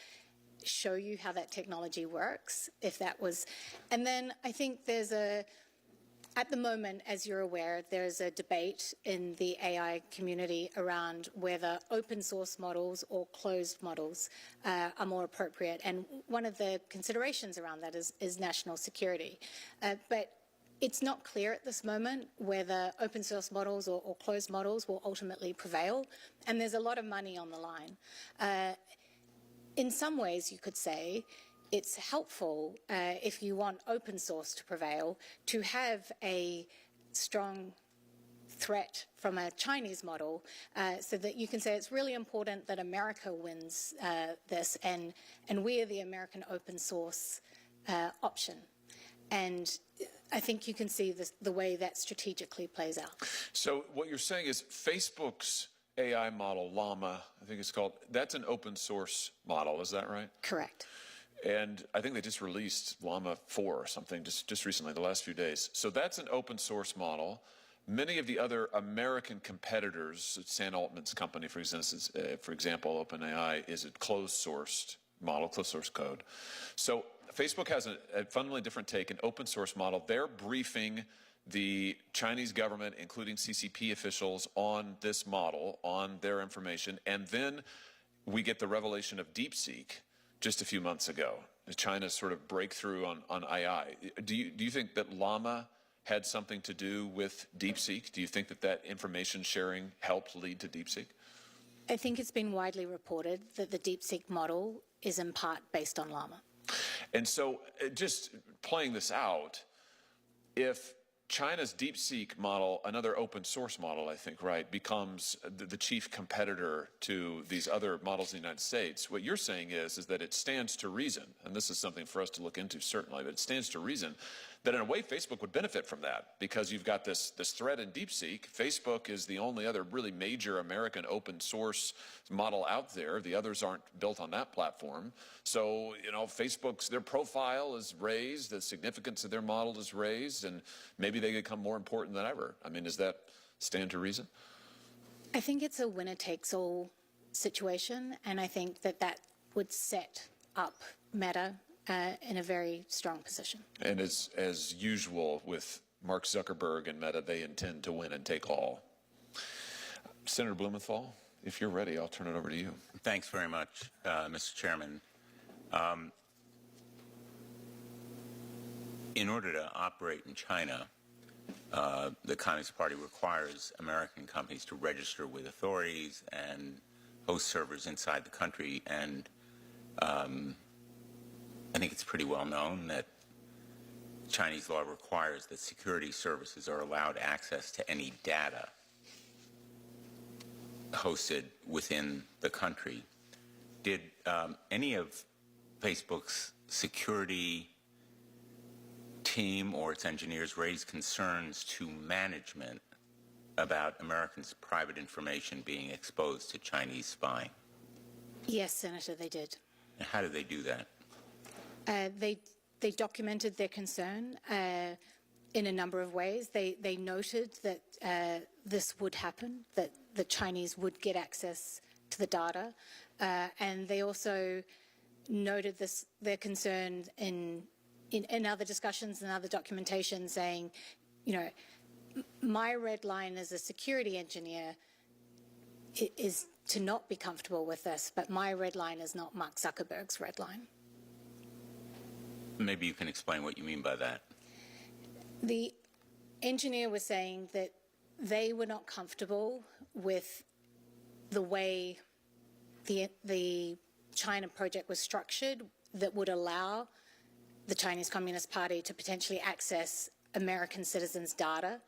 show you how that technology works, if that was. And then I think at the moment, as you're aware, there's a debate in the AI community around whether open source models or closed models are more appropriate. And one of the considerations around that is national security. But it's not clear at this moment whether open source models or closed models will ultimately prevail. And there's a lot of money on the line. In some ways, you could say, it's helpful if you want open source to prevail to have a strong threat from a Chinese model so that you can say it's really important that America wins this and we are the American open source option. And I think you can see the way that strategically plays out. So what you're saying is Facebook's AI model, Llama, I think it's called, that's an open source model, is that right? Correct. And I think they just released Llama 4 or something just recently, the last few days. So that's an open source model. Many of the other American competitors, Sam Altman's company, for example, OpenAI, is a closed-sourced model, closed-source code. So Facebook has a fundamentally different take, an open source model. They're briefing the Chinese government, including CCP officials, on this model, on their information, and then we get the revelation of DeepSeek just a few months ago, China's sort of breakthrough on AI. Do you think that Llama had something to do with DeepSeek? Do you think that information sharing helped lead to DeepSeek? I think it's been widely reported that the DeepSeek model is in part based on Llama. And so just playing this out, if China's DeepSeek model, another open source model, I think, right, becomes the chief competitor to these other models in the United States, what you're saying is that it stands to reason, and this is something for us to look into certainly, but it stands to reason that in a way Facebook would benefit from that because you've got this threat in DeepSeek. Facebook is the only other really major American open source model out there. The others aren't built on that platform. So, Facebook's, their profile is raised, the significance of their model is raised, and maybe they become more important than ever. I mean, does that stand to reason? I think it's a winner-takes-all situation, and I think that would set up Meta in a very strong position. And as usual with Mark Zuckerberg and Meta, they intend to win and take all. Senator Blumenthal, if you're ready, I'll turn it over to you. Thanks very much, Mr. Chairman. In order to operate in China, the Communist Party requires American companies to register with authorities and host servers inside the country. And I think it's pretty well known that Chinese law requires that security services are allowed access to any data hosted within the country. Did any of Facebook's security team or its engineers raise concerns to management about Americans' private information being exposed to Chinese spying? Yes, Senator, they did. And how did they do that? They documented their concern in a number of ways. They noted that this would happen, that the Chinese would get access to the data, and they also noted their concern in other discussions and other documentation, saying, my red line as a security engineer is to not be comfortable with this, but my red line is not Mark Zuckerberg's red line. Maybe you can explain what you mean by that. The engineer was saying that they were not comfortable with the way the China project was structured that would allow the Chinese Communist Party to potentially access American citizens' data.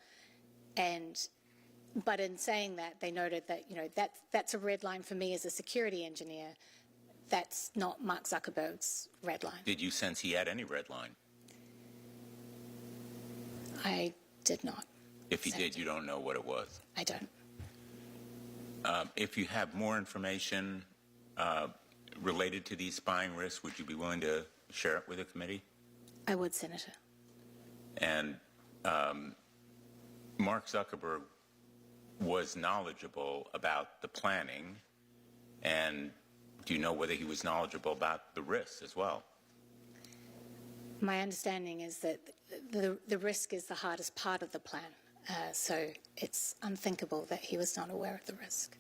But in saying that, they noted that, that's a red line for me as a security engineer. That's not Mark Zuckerberg's red line. Did you sense he had any red line? I did not. If he did, you don't know what it was? I don't. If you have more information related to these spying risks, would you be willing to share it with the committee? I would, Senator. And Mark Zuckerberg was knowledgeable about the planning and do you know whether he was knowledgeable about the risks as well? My understanding is that the risk is the hardest part of the plan. So it's unthinkable that he was not aware of the risk.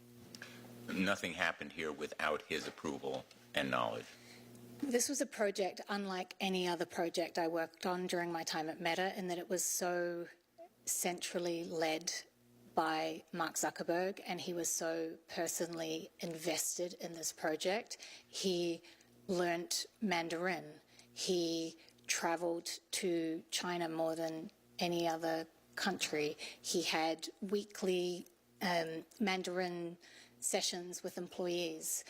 Nothing happened here without his approval and knowledge. This was a project unlike any other project I worked on during my time at Meta, in that it was so centrally led by Mark Zuckerberg, and he was so personally invested in this project. He learnt Mandarin. He traveled to China more than any other country. He had weekly Mandarin sessions with employees.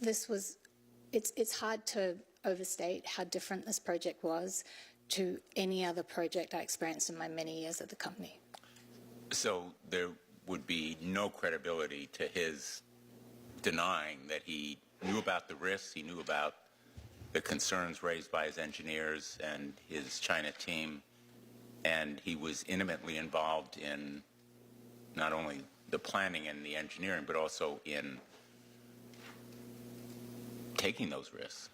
It's hard to overstate how different this project was to any other project I experienced in my many years at the company. So there would be no credibility to his denying that he knew about the risks, he knew about the concerns raised by his engineers and his China team, and he was intimately involved in not only the planning and the engineering, but also in taking those risks.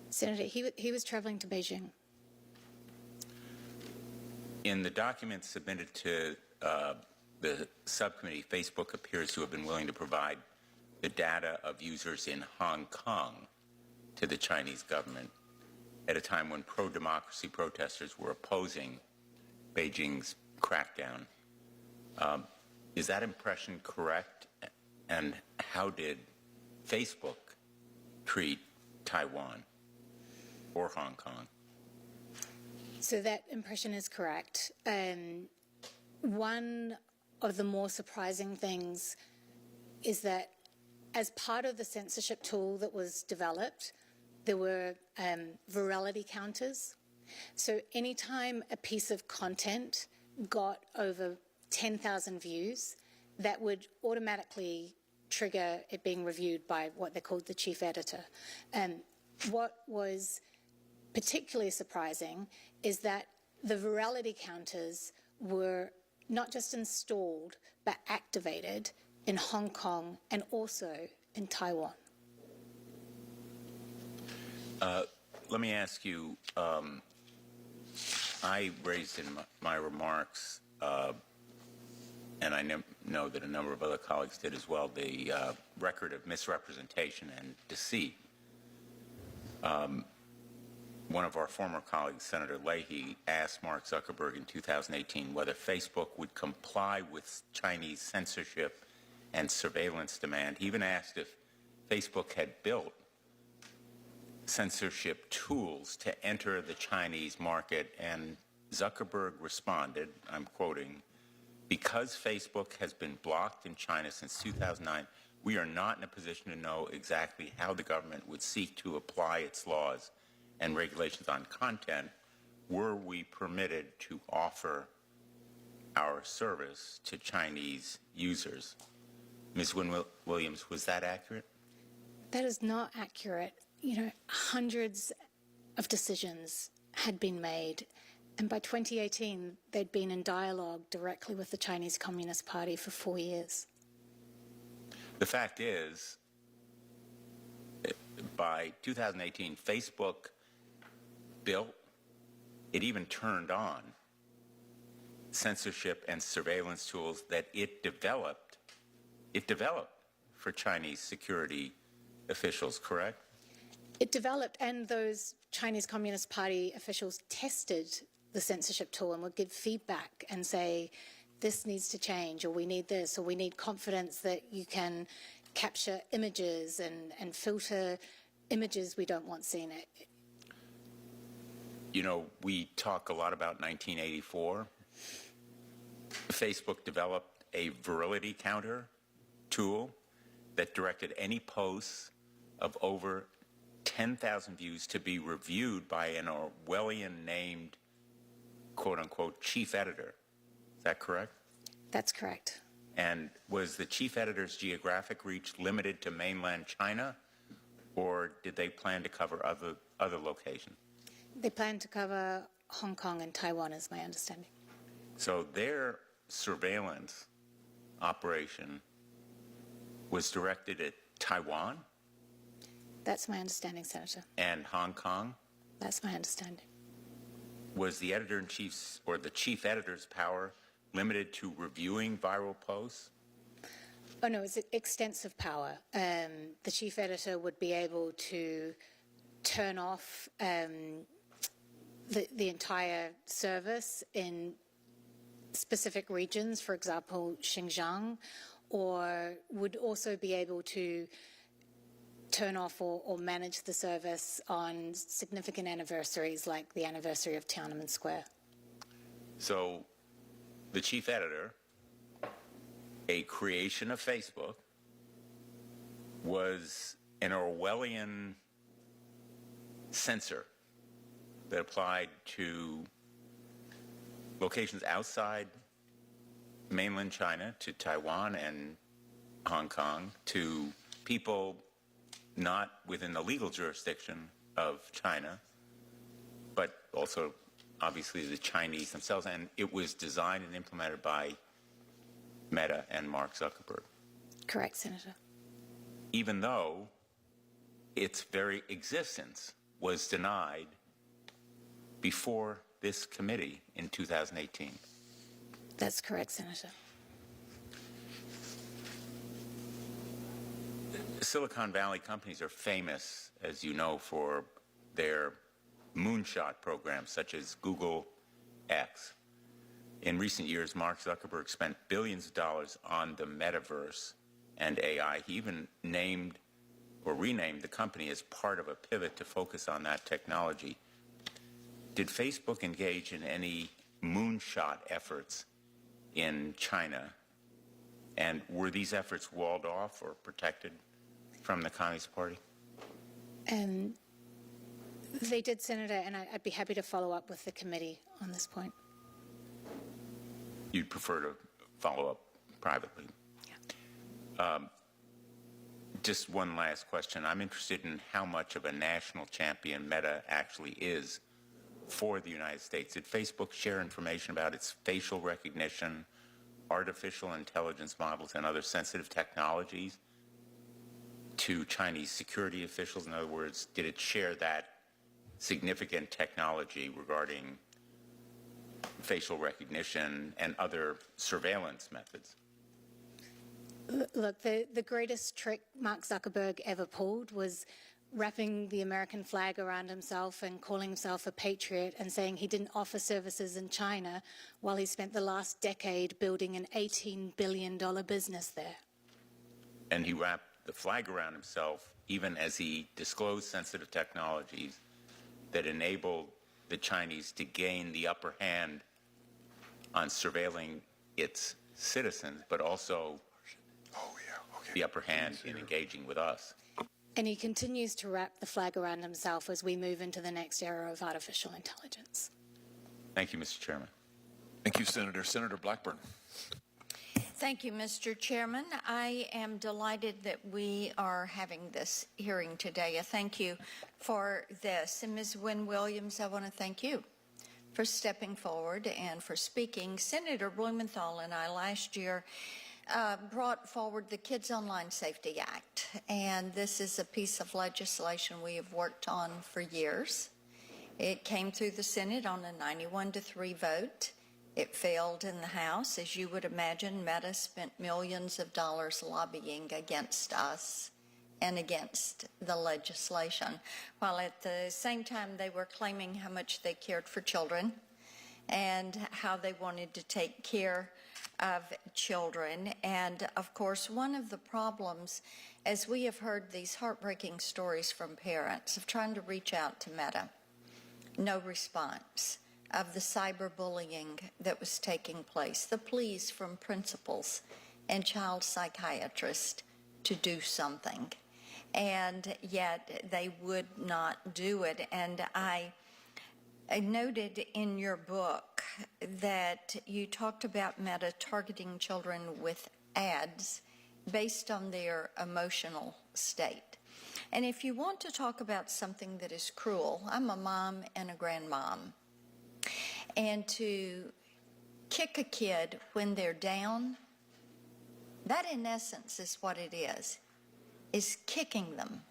Senator, he was traveling to Beijing. In the documents submitted to the subcommittee, Facebook appears to have been willing to provide the data of users in Hong Kong to the Chinese government at a time when pro-democracy protesters were opposing Beijing's crackdown. Is that impression correct? And how did Facebook treat Taiwan or Hong Kong? So that impression is correct. One of the more surprising things is that as part of the censorship tool that was developed, there were virality counters. So anytime a piece of content got over 10,000 views, that would automatically trigger it being reviewed by what they called the chief editor. What was particularly surprising is that the virality counters were not just installed, but activated in Hong Kong and also in Taiwan. Let me ask you, I raised in my remarks, and I know that a number of other colleagues did as well, the record of misrepresentation and deceit. One of our former colleagues, Senator Leahy, asked Mark Zuckerberg in 2018 whether Facebook would comply with Chinese censorship and surveillance demand. He even asked if Facebook had built censorship tools to enter the Chinese market, and Zuckerberg responded, I'm quoting, "Because Facebook has been blocked in China since 2009, we are not in a position to know exactly how the government would seek to apply its laws and regulations on content were we permitted to offer our service to Chinese users." Ms. Wynn-Williams, was that accurate? That is not accurate. You know, hundreds of decisions had been made, and by 2018, they'd been in dialogue directly with the Chinese Communist Party for 4 years. The fact is, by 2018, Facebook built, it even turned on censorship and surveillance tools that it developed for Chinese security officials, correct? It developed, and those Chinese Communist Party officials tested the censorship tool and would give feedback and say, this needs to change, or we need this, or we need confidence that you can capture images and filter images we don't want seen. You know, we talk a lot about 1984. Facebook developed a virility counter tool that directed any posts of over 10,000 views to be reviewed by an Orwellian-named, quote-unquote, chief editor. Is that correct? That's correct. And was the chief editor's geographic reach limited to mainland China, or did they plan to cover other locations? They plan to cover Hong Kong and Taiwan, is my understanding. So their surveillance operation was directed at Taiwan That's my understanding, Senator. and Hong Kong? That's my understanding. Was the editor-in-chief's or the chief editor's power limited to reviewing viral posts? Oh, no, it's extensive power. The chief editor would be able to turn off the entire service in specific regions, for example, Xinjiang, or would also be able to turn off or manage the service on significant anniversaries like the anniversary of Tiananmen Square. So the chief editor, a creation of Facebook, was an Orwellian censor that applied to locations outside mainland China, to Taiwan and Hong Kong, to people not within the legal jurisdiction of China, but also obviously the Chinese themselves. And it was designed and implemented by Meta and Mark Zuckerberg. Correct, Senator. Even though its very existence was denied before this committee in 2018. That's correct, Senator. Silicon Valley companies are famous, as you know, for their moonshot programs, such as Google X. In recent years, Mark Zuckerberg spent billions of dollars on the metaverse and AI. He even named or renamed the company as part of a pivot to focus on that technology. Did Facebook engage in any moonshot efforts in China? And were these efforts walled off or protected from the Communist Party? They did, Senator, and I'd be happy to follow up with the committee on this point. You'd prefer to follow up privately? Yeah. Just one last question. I'm interested in how much of a national champion Meta actually is for the United States. Did Facebook share information about its facial recognition, artificial intelligence models, and other sensitive technologies to Chinese security officials? In other words, did it share that significant technology regarding facial recognition and other surveillance methods? Look, the greatest trick Mark Zuckerberg ever pulled was wrapping the American flag around himself and calling himself a patriot and saying he didn't offer services in China while he spent the last decade building an $18 billion business there. And he wrapped the flag around himself even as he disclosed sensitive technologies that enabled the Chinese to gain the upper hand on surveilling its citizens, but also the upper hand in engaging with us. And he continues to wrap the flag around himself as we move into the next era of artificial intelligence. Thank you, Mr. Chairman. Thank you, Senator. Senator Blackburn. Thank you, Mr. Chairman. I am delighted that we are having this hearing today. I thank you for this. And Ms. Wynn-Williams, I want to thank you for stepping forward and for speaking. Senator Blumenthal and I last year brought forward the Kids Online Safety Act, and this is a piece of legislation we have worked on for years. It came through the Senate on a 91-3 vote. It failed in the House. As you would imagine, Meta spent millions of dollars lobbying against us and against the legislation, while at the same time they were claiming how much they cared for children and how they wanted to take care of children. And of course, one of the problems, as we have heard these heartbreaking stories from parents of trying to reach out to Meta, no response, of the cyberbullying that was taking place, the pleas from principals and child psychiatrists to do something, and yet they would not do it. And I noted in your book that you talked about Meta targeting children with ads based on their emotional state. And if you want to talk about something that is cruel, I'm a mom and a grandmom. And to kick a kid when they're down, that in essence is what it is. is kicking them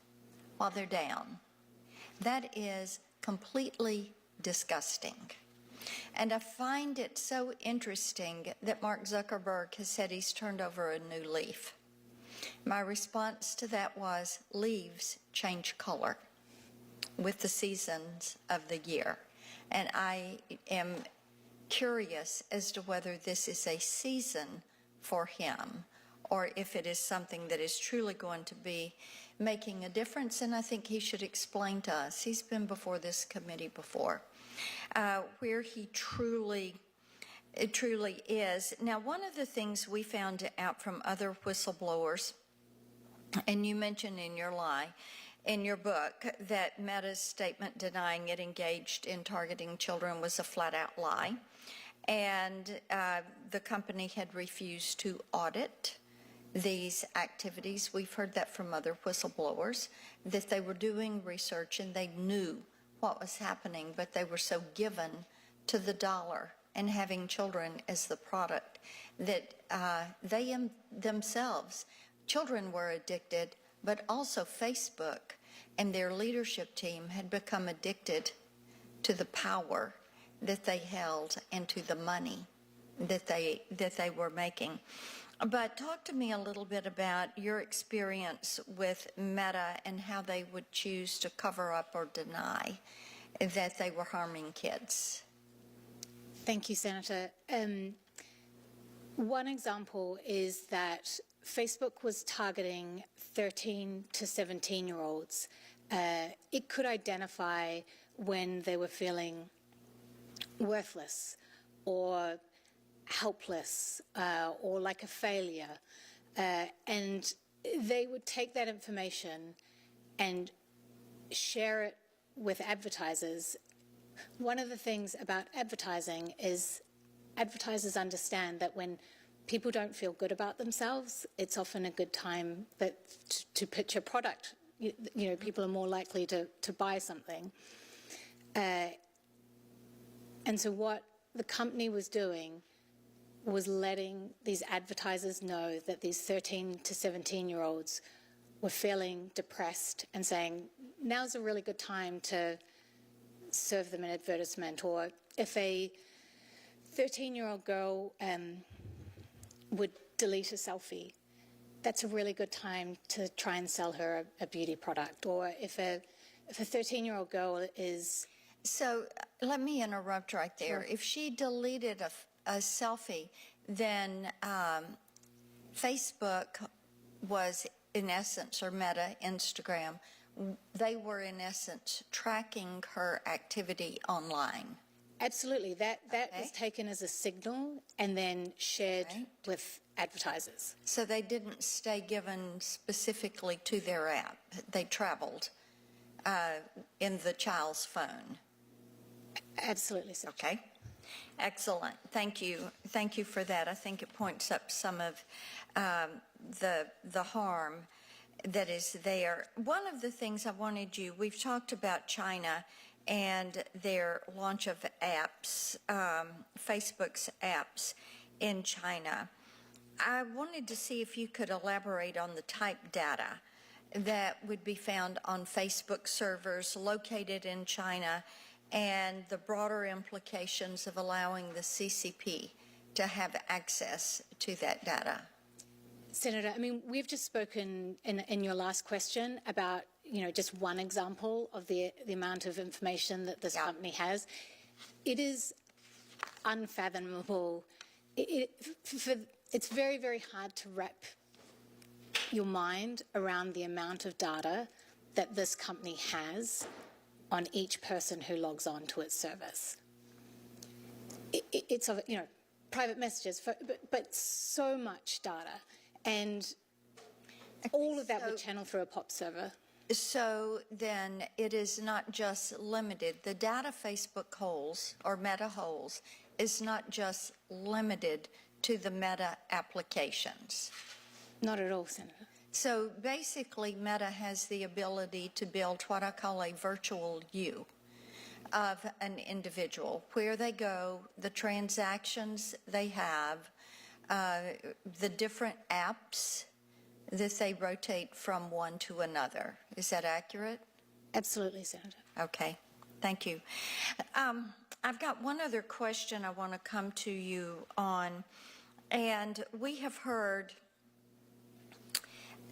while they're down. That is completely disgusting. And I find it so interesting that Mark Zuckerberg has said he's turned over a new leaf. My response to that was, leaves change color with the seasons of the year. And I am curious as to whether this is a season for him or if it is something that is truly going to be making a difference. And I think he should explain to us. He's been before this committee before, where he truly is. Now, one of the things we found out from other whistleblowers, and you mentioned in your book, that Meta's statement denying it engaged in targeting children was a flat-out lie, and the company had refused to audit these activities. We've heard that from other whistleblowers, that they were doing research and they knew what was happening, but they were so given to the dollar and having children as the product that they themselves, children were addicted, but also Facebook and their leadership team had become addicted to the power that they held and to the money that they were making. But talk to me a little bit about your experience with Meta and how they would choose to cover up or deny that they were harming kids. Thank you, Senator. One example is that Facebook was targeting 13 to 17-year-olds. It could identify when they were feeling worthless or helpless or like a failure. And they would take that information and share it with advertisers. One of the things about advertising is advertisers understand that when people don't feel good about themselves, it's often a good time to pitch a product. You know, people are more likely to buy something. And so what the company was doing was letting these advertisers know that these 13 to 17-year-olds were feeling depressed and saying, now's a really good time to serve them an advertisement. Or if a 13-year-old girl would delete a selfie, that's a really good time to try and sell her a beauty product. Or if a 13-year-old girl is... So let me interrupt right there. Sure. If she deleted a selfie, then Facebook was, in essence, or Meta, Instagram, they were, in essence, tracking her activity online. Absolutely. That Okay. was taken as a signal and then shared Right. with advertisers. So they didn't stay given specifically to their app. They traveled in the child's phone. Absolutely, sir. Okay. Excellent. Thank you. Thank you for that. I think it points up some of the harm that is there. One of the things I wanted we've talked about China and their launch of apps, Facebook's apps in China. I wanted to see if you could elaborate on the type data that would be found on Facebook servers located in China and the broader implications of allowing the CCP to have access to that data. Senator, I mean, we've just spoken in your last question about, just one example of the amount of information that this company has. It is unfathomable. It's very, very hard to wrap your mind around the amount of data that this company has on each person who logs on to its service. It's private messages, but so much data. And all of that would channel through a POP server. So then it is not just limited. The data Facebook holds or Meta holds is not just limited to the Meta applications. Not at all, Senator. So basically Meta has the ability to build what I call a virtual you of an individual, where they go, the transactions they have, the different apps that they rotate from one to another. Is that accurate? Absolutely, Senator. Okay, thank you. I've got one other question I want to come to you on, and we have heard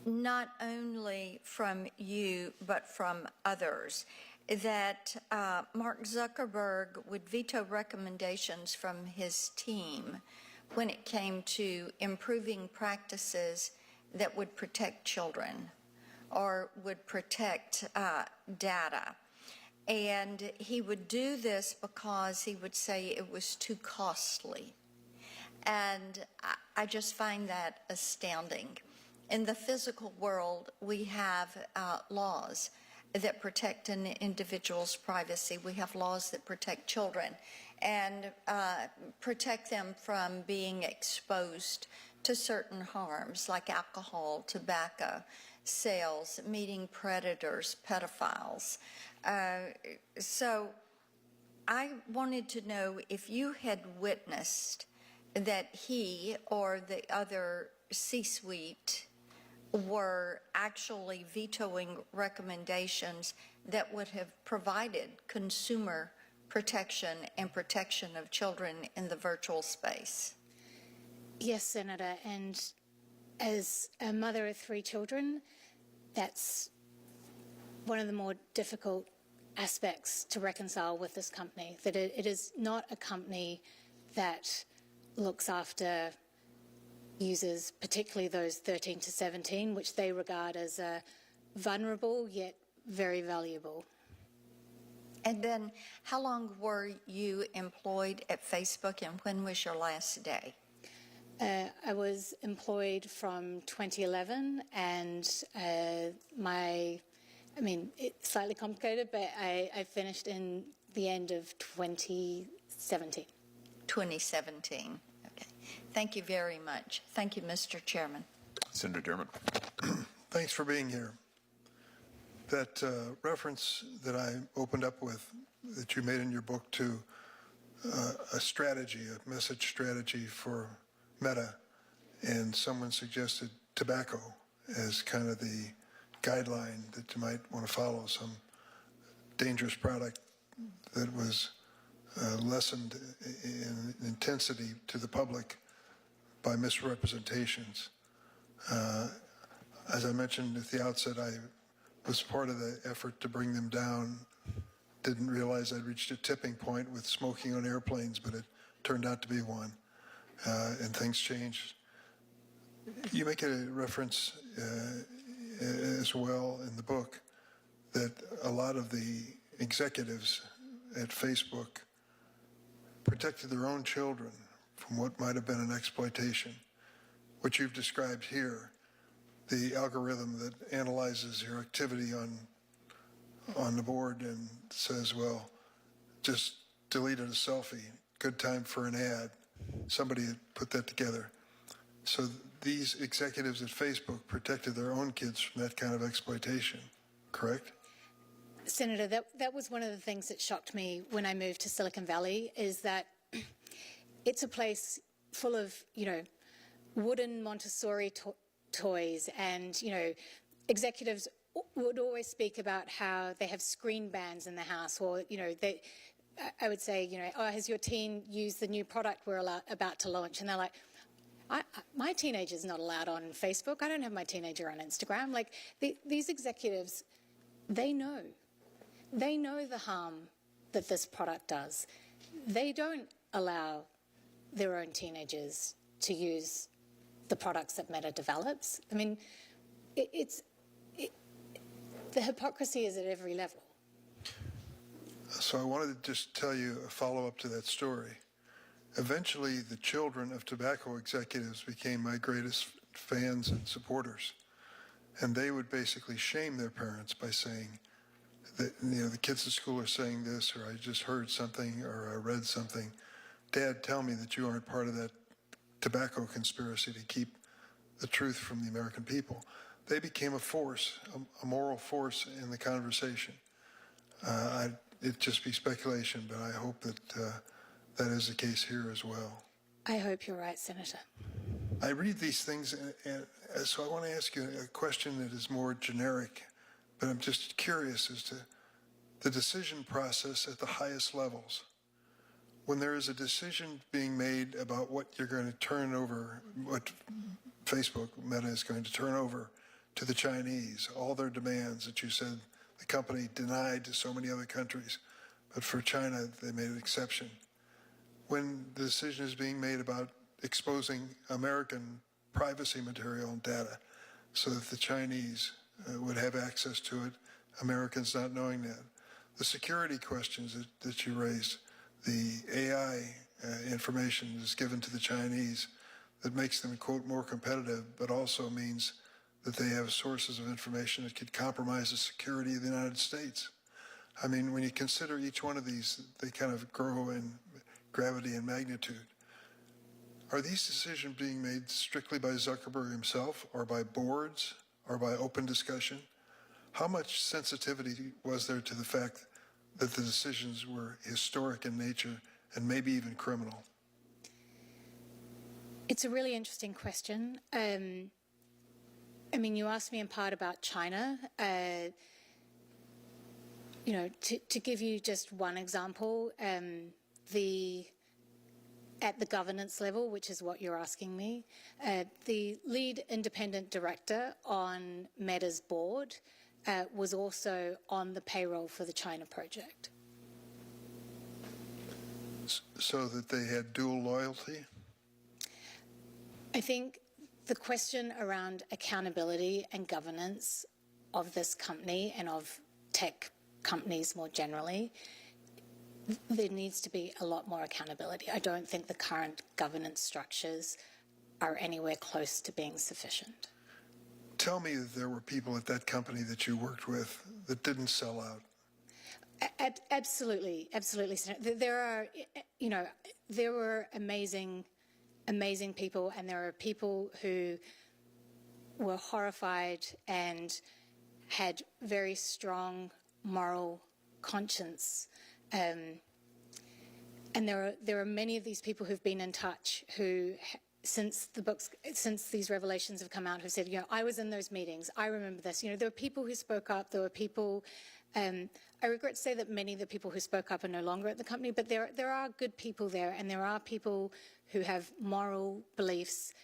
not only from you but from others that Mark Zuckerberg would veto recommendations from his team when it came to improving practices that would protect children or would protect data. And he would do this because he would say it was too costly. And I just find that astounding. In the physical world, we have laws that protect an individual's privacy. We have laws that protect children and protect them from being exposed to certain harms like alcohol, tobacco, sales, meeting predators, pedophiles. So I wanted to know if you had witnessed that he or the other C-suite were actually vetoing recommendations that would have provided consumer protection and protection of children in the virtual space. Yes, Senator, and as a mother of 3 children, that's one of the more difficult aspects to reconcile with this company, that it is not a company that looks after users, particularly those 13 to 17, which they regard as vulnerable yet very valuable. And then how long were you employed at Facebook and when was your last day? I was employed from 2011 and it's slightly complicated, but I finished in the end of 2017. 2017. Okay. Thank you very much. Thank you, Mr. Chairman. Senator Dermott. Thanks for being here. That reference that I opened up with, that you made in your book to a strategy, a message strategy for Meta, and someone suggested tobacco as kind of the guideline that you might want to follow, some dangerous product that was lessened in intensity to the public by misrepresentations. As I mentioned at the outset, I was part of the effort to bring them down. Didn't realize I'd reached a tipping point with smoking on airplanes, but it turned out to be one, and things changed. You make a reference as well in the book that a lot of the executives at Facebook protected their own children from what might have been an exploitation. What you've described here, the algorithm that analyzes your activity on the board and says, well, just deleted a selfie, good time for an ad. Somebody had put that together. So these executives at Facebook protected their own kids from that kind of exploitation, correct? Senator, that was one of the things that shocked me when I moved to Silicon Valley, is that it's a place full of, wooden Montessori toys, and, executives would always speak about how they have screen bans in the house, or, I would say, oh, has your teen used the new product we're about to launch? And they're like, my teenager's not allowed on Facebook. I don't have my teenager on Instagram. Like, these executives, they know the harm that this product does. They don't allow their own teenagers to use the products that Meta develops. I mean, the hypocrisy is at every level. So I wanted to just tell you a follow-up to that story. Eventually, the children of tobacco executives became my greatest fans and supporters. And they would basically shame their parents by saying that, the kids at school are saying this, or I just heard something, or I read something. Dad, tell me that you aren't part of that tobacco conspiracy to keep the truth from the American people. They became a force, a moral force in the conversation. It'd just be speculation, but I hope that that is the case here as well. I hope you're right, Senator. I read these things, and so I want to ask you a question that is more generic, but I'm just curious as to the decision process at the highest levels. When there is a decision being made about what you're going to turn over, what Facebook, Meta, is going to turn over to the Chinese, all their demands that you said the company denied to so many other countries, but for China, they made an exception. When the decision is being made about exposing American privacy material and data so that the Chinese would have access to it, Americans not knowing that. The security questions that you raised, the AI information is given to the Chinese that makes them, quote, more competitive, but also means that they have sources of information that could compromise the security of the United States. I mean, when you consider each one of these, they kind of grow in gravity and magnitude. Are these decisions being made strictly by Zuckerberg himself, or by boards, or by open discussion? How much sensitivity was there to the fact that the decisions were historic in nature and maybe even criminal? It's a really interesting question. I mean, you asked me in part about China. You know, to give you just one example, at the governance level, which is what you're asking me, the lead independent director on Meta's board was also on the payroll for the China project. So that they had dual loyalty? I think the question around accountability and governance of this company and of tech companies more generally, there needs to be a lot more accountability. I don't think the current governance structures are anywhere close to being sufficient. Tell me that there were people at that company that you worked with that didn't sell out. Absolutely, absolutely. There are, you know, there were amazing people, and there are people who were horrified and had very strong moral conscience. And there are many of these people who've been in touch who, since these revelations have come out, have said, you know, I was in those meetings. I remember this. You know, there were people who spoke up. There were people. I regret to say that many of the people who spoke up are no longer at the company, but there are good people there, and there are people who have moral beliefs,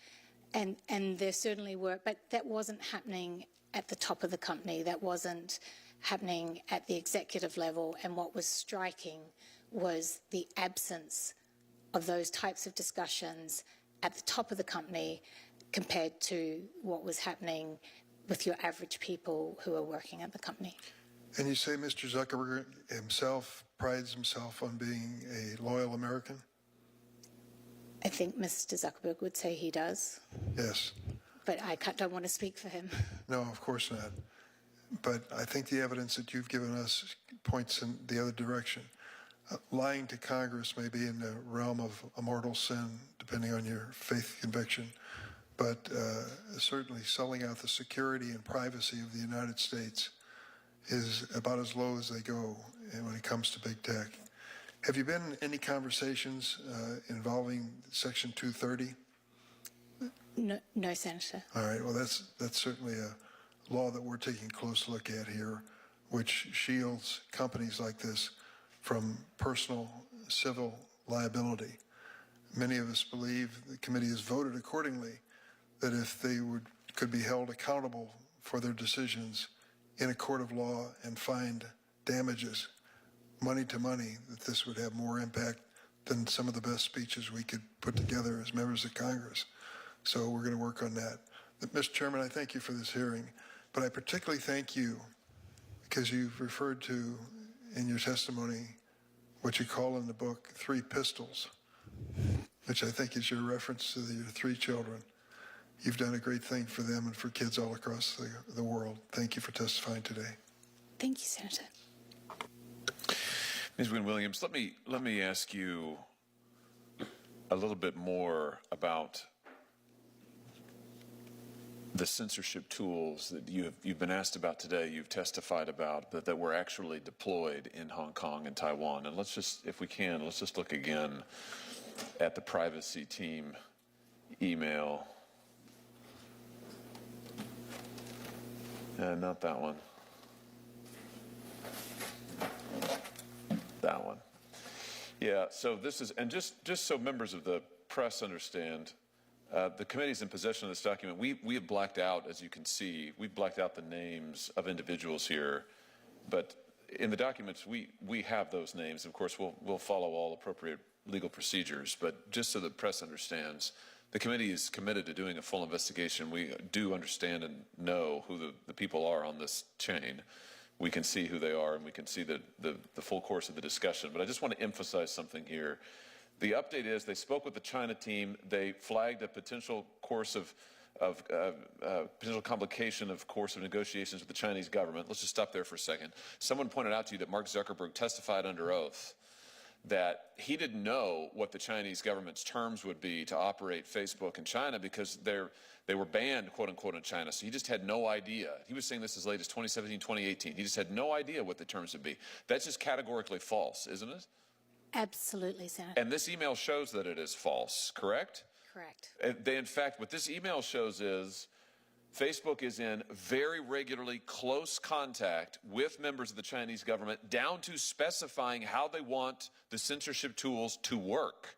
and there certainly were. But that wasn't happening at the top of the company. That wasn't happening at the executive level, and what was striking was the absence of those types of discussions at the top of the company compared to what was happening with your average people who are working at the company. And you say Mr. Zuckerberg himself prides himself on being a loyal American? I think Mr. Zuckerberg would say he does. Yes. But I don't want to speak for him. No, of course not. But I think the evidence that you've given us points in the other direction. Lying to Congress may be in the realm of a mortal sin, depending on your faith conviction, but certainly selling out the security and privacy of the United States is about as low as they go when it comes to big tech. Have you been in any conversations involving Section 230? No, Senator. All right. Well, that's certainly a law that we're taking a close look at here, which shields companies like this from personal civil liability. Many of us believe the committee has voted accordingly that if they could be held accountable for their decisions in a court of law and find damages, money to money, that this would have more impact than some of the best speeches we could put together as members of Congress. So we're going to work on that. But, Mr. Chairman, I thank you for this hearing, but I particularly thank you because you've referred to in your testimony what you call in the book 3 pistols, which I think is your reference to your 3 children. You've done a great thing for them and for kids all across the world. Thank you for testifying today. Thank you, Senator. Ms. Wynn-Williams, let me ask you a little bit more about the censorship tools that you've been asked about today, you've testified about, that were actually deployed in Hong Kong and Taiwan. And let's just, if we can, let's just look again at the privacy team email Not that one. That one. Yeah, so this is, and just so members of the press understand, the committee's in possession of this document. We have blacked out, as you can see, we've blacked out the names of individuals here, but in the documents, we have those names. Of course, we'll follow all appropriate legal procedures, but just so the press understands, the committee is committed to doing a full investigation. We do understand and know who the people are on this chain. We can see who they are, and we can see the full course of the discussion. But I just want to emphasize something here. The update is they spoke with the China team. They flagged a potential course of potential complication of course of negotiations with the Chinese government. Let's just stop there for a second. Someone pointed out to you that Mark Zuckerberg testified under oath that he didn't know what the Chinese government's terms would be to operate Facebook in China because they were banned, quote unquote, in China. So he just had no idea. He was saying this as late as 2017, 2018. He just had no idea what the terms would be. That's just categorically false, isn't it? Absolutely, Senator. And this email shows that it is false, correct? Correct. In fact, what this email shows is Facebook is in very regularly close contact with members of the Chinese government, down to specifying how they want the censorship tools to work.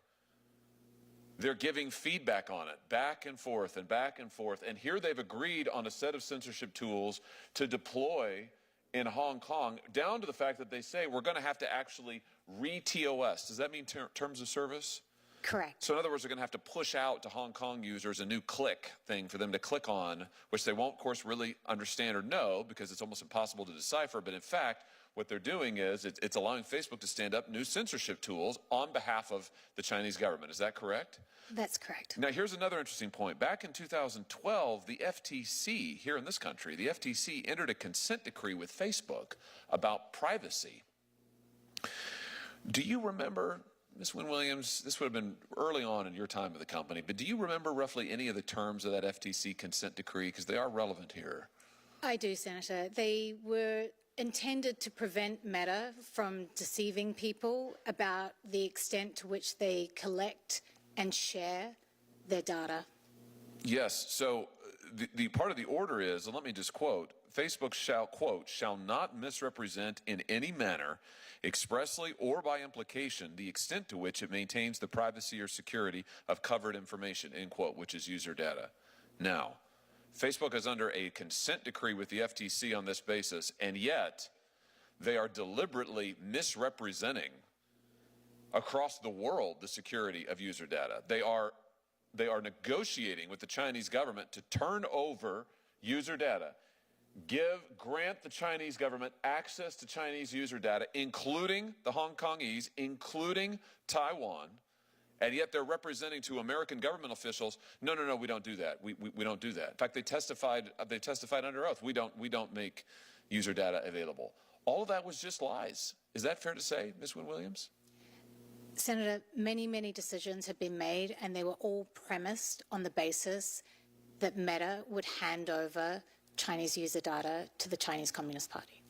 They're giving feedback on it, back and forth and back and forth. And here they've agreed on a set of censorship tools to deploy in Hong Kong, down to the fact that they say we're going to have to actually re-TOS. Does that mean terms of service? Correct. So in other words, they're going to have to push out to Hong Kong users a new click thing for them to click on, which they won't, of course, really understand or know because it's almost impossible to decipher. But in fact, what they're doing is it's allowing Facebook to stand up new censorship tools on behalf of the Chinese government. Is that correct? That's correct. Now, here's another interesting point. Back in 2012, the FTC here in this country, the FTC entered a consent decree with Facebook about privacy. Do you remember, Ms. Wynn-Williams, this would have been early on in your time at the company, but do you remember roughly any of the terms of that FTC consent decree? Because they are relevant here. I do, Senator. They were intended to prevent Meta from deceiving people about the extent to which they collect and share their data. Yes, so the part of the order is, and let me just quote, Facebook shall, quote, shall not misrepresent in any manner, expressly or by implication, the extent to which it maintains the privacy or security of covered information, end quote, which is user data. Now, Facebook is under a consent decree with the FTC on this basis, and yet they are deliberately misrepresenting across the world the security of user data. They are negotiating with the Chinese government to turn over user data, grant the Chinese government access to Chinese user data, including the Hong Kongese, including Taiwan, and yet they're representing to American government officials, no, we don't do that. We don't do that. In fact, they testified under oath. We don't make user data available. All of that was just lies. Is that fair to say, Ms. Wynn-Williams? Senator, many decisions have been made, and they were all premised on the basis that Meta would hand over Chinese user data to the Chinese Communist Party.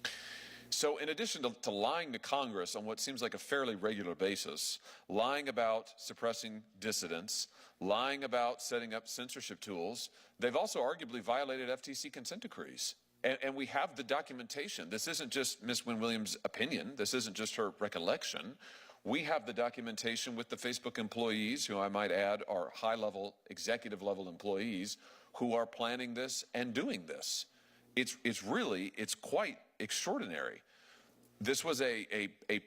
So in addition to lying to Congress on what seems like a fairly regular basis, lying about suppressing dissidents, lying about setting up censorship tools, they've also arguably violated FTC consent decrees. And we have the documentation. This isn't just Ms. Wynn-Williams' opinion. This isn't just her recollection. We have the documentation with the Facebook employees, who I might add are high-level, executive-level employees, who are planning this and doing this. It's quite extraordinary. This was a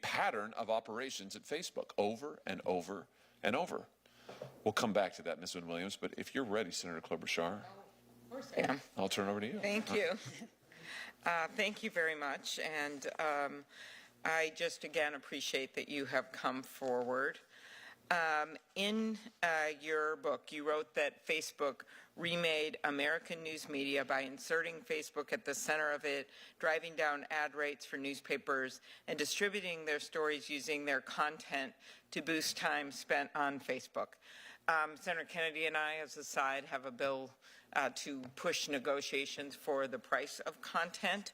pattern of operations at Facebook over and over and over. We'll come back to that, Ms. Wynn-Williams, but if you're ready, Senator Klobuchar, Of course I am. I'll turn it over to you. Thank you. Thank you very much. And I just again appreciate that you have come forward. In your book, you wrote that Facebook remade American news media by inserting Facebook at the center of it, driving down ad rates for newspapers, and distributing their stories using their content to boost time spent on Facebook. Senator Kennedy and I, as a side, have a bill to push negotiations for the price of content,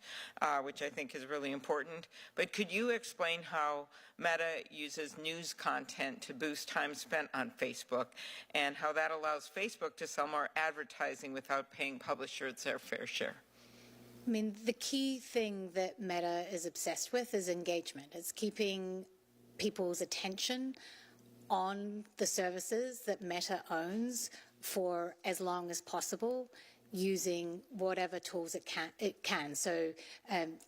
which I think is really important. But could you explain how Meta uses news content to boost time spent on Facebook, and how that allows Facebook to sell more advertising without paying publishers their fair share? mean, the key thing that Meta is obsessed with is engagement. It's keeping people's attention on the services that Meta owns for as long as possible, using whatever tools it can. So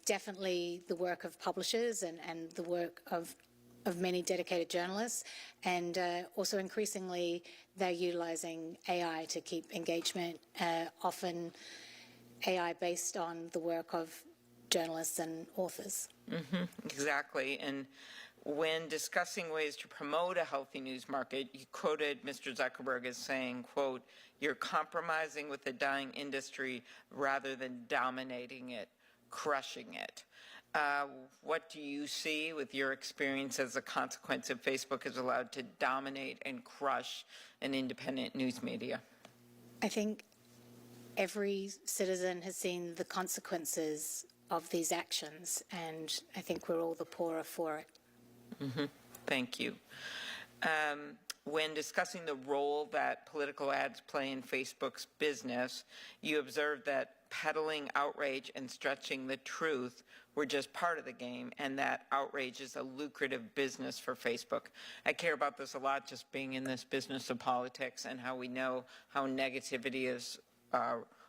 definitely the work of publishers and the work of many dedicated journalists, and also increasingly they're utilizing AI to keep engagement, often AI based on the work of journalists and authors. Exactly. And when discussing ways to promote a healthy news market, you quoted Mr. Zuckerberg as saying, quote, "You're compromising with the dying industry rather than dominating it, crushing it." What do you see with your experience as a consequence of Facebook is allowed to dominate and crush an independent news media? I think every citizen has seen the consequences of these actions, and I think we're all the poorer for it. Thank you. When discussing the role that political ads play in Facebook's business, you observed that peddling outrage and stretching the truth were just part of the game, and that outrage is a lucrative business for Facebook. I care about this a lot, just being in this business of politics and how we know how negativity is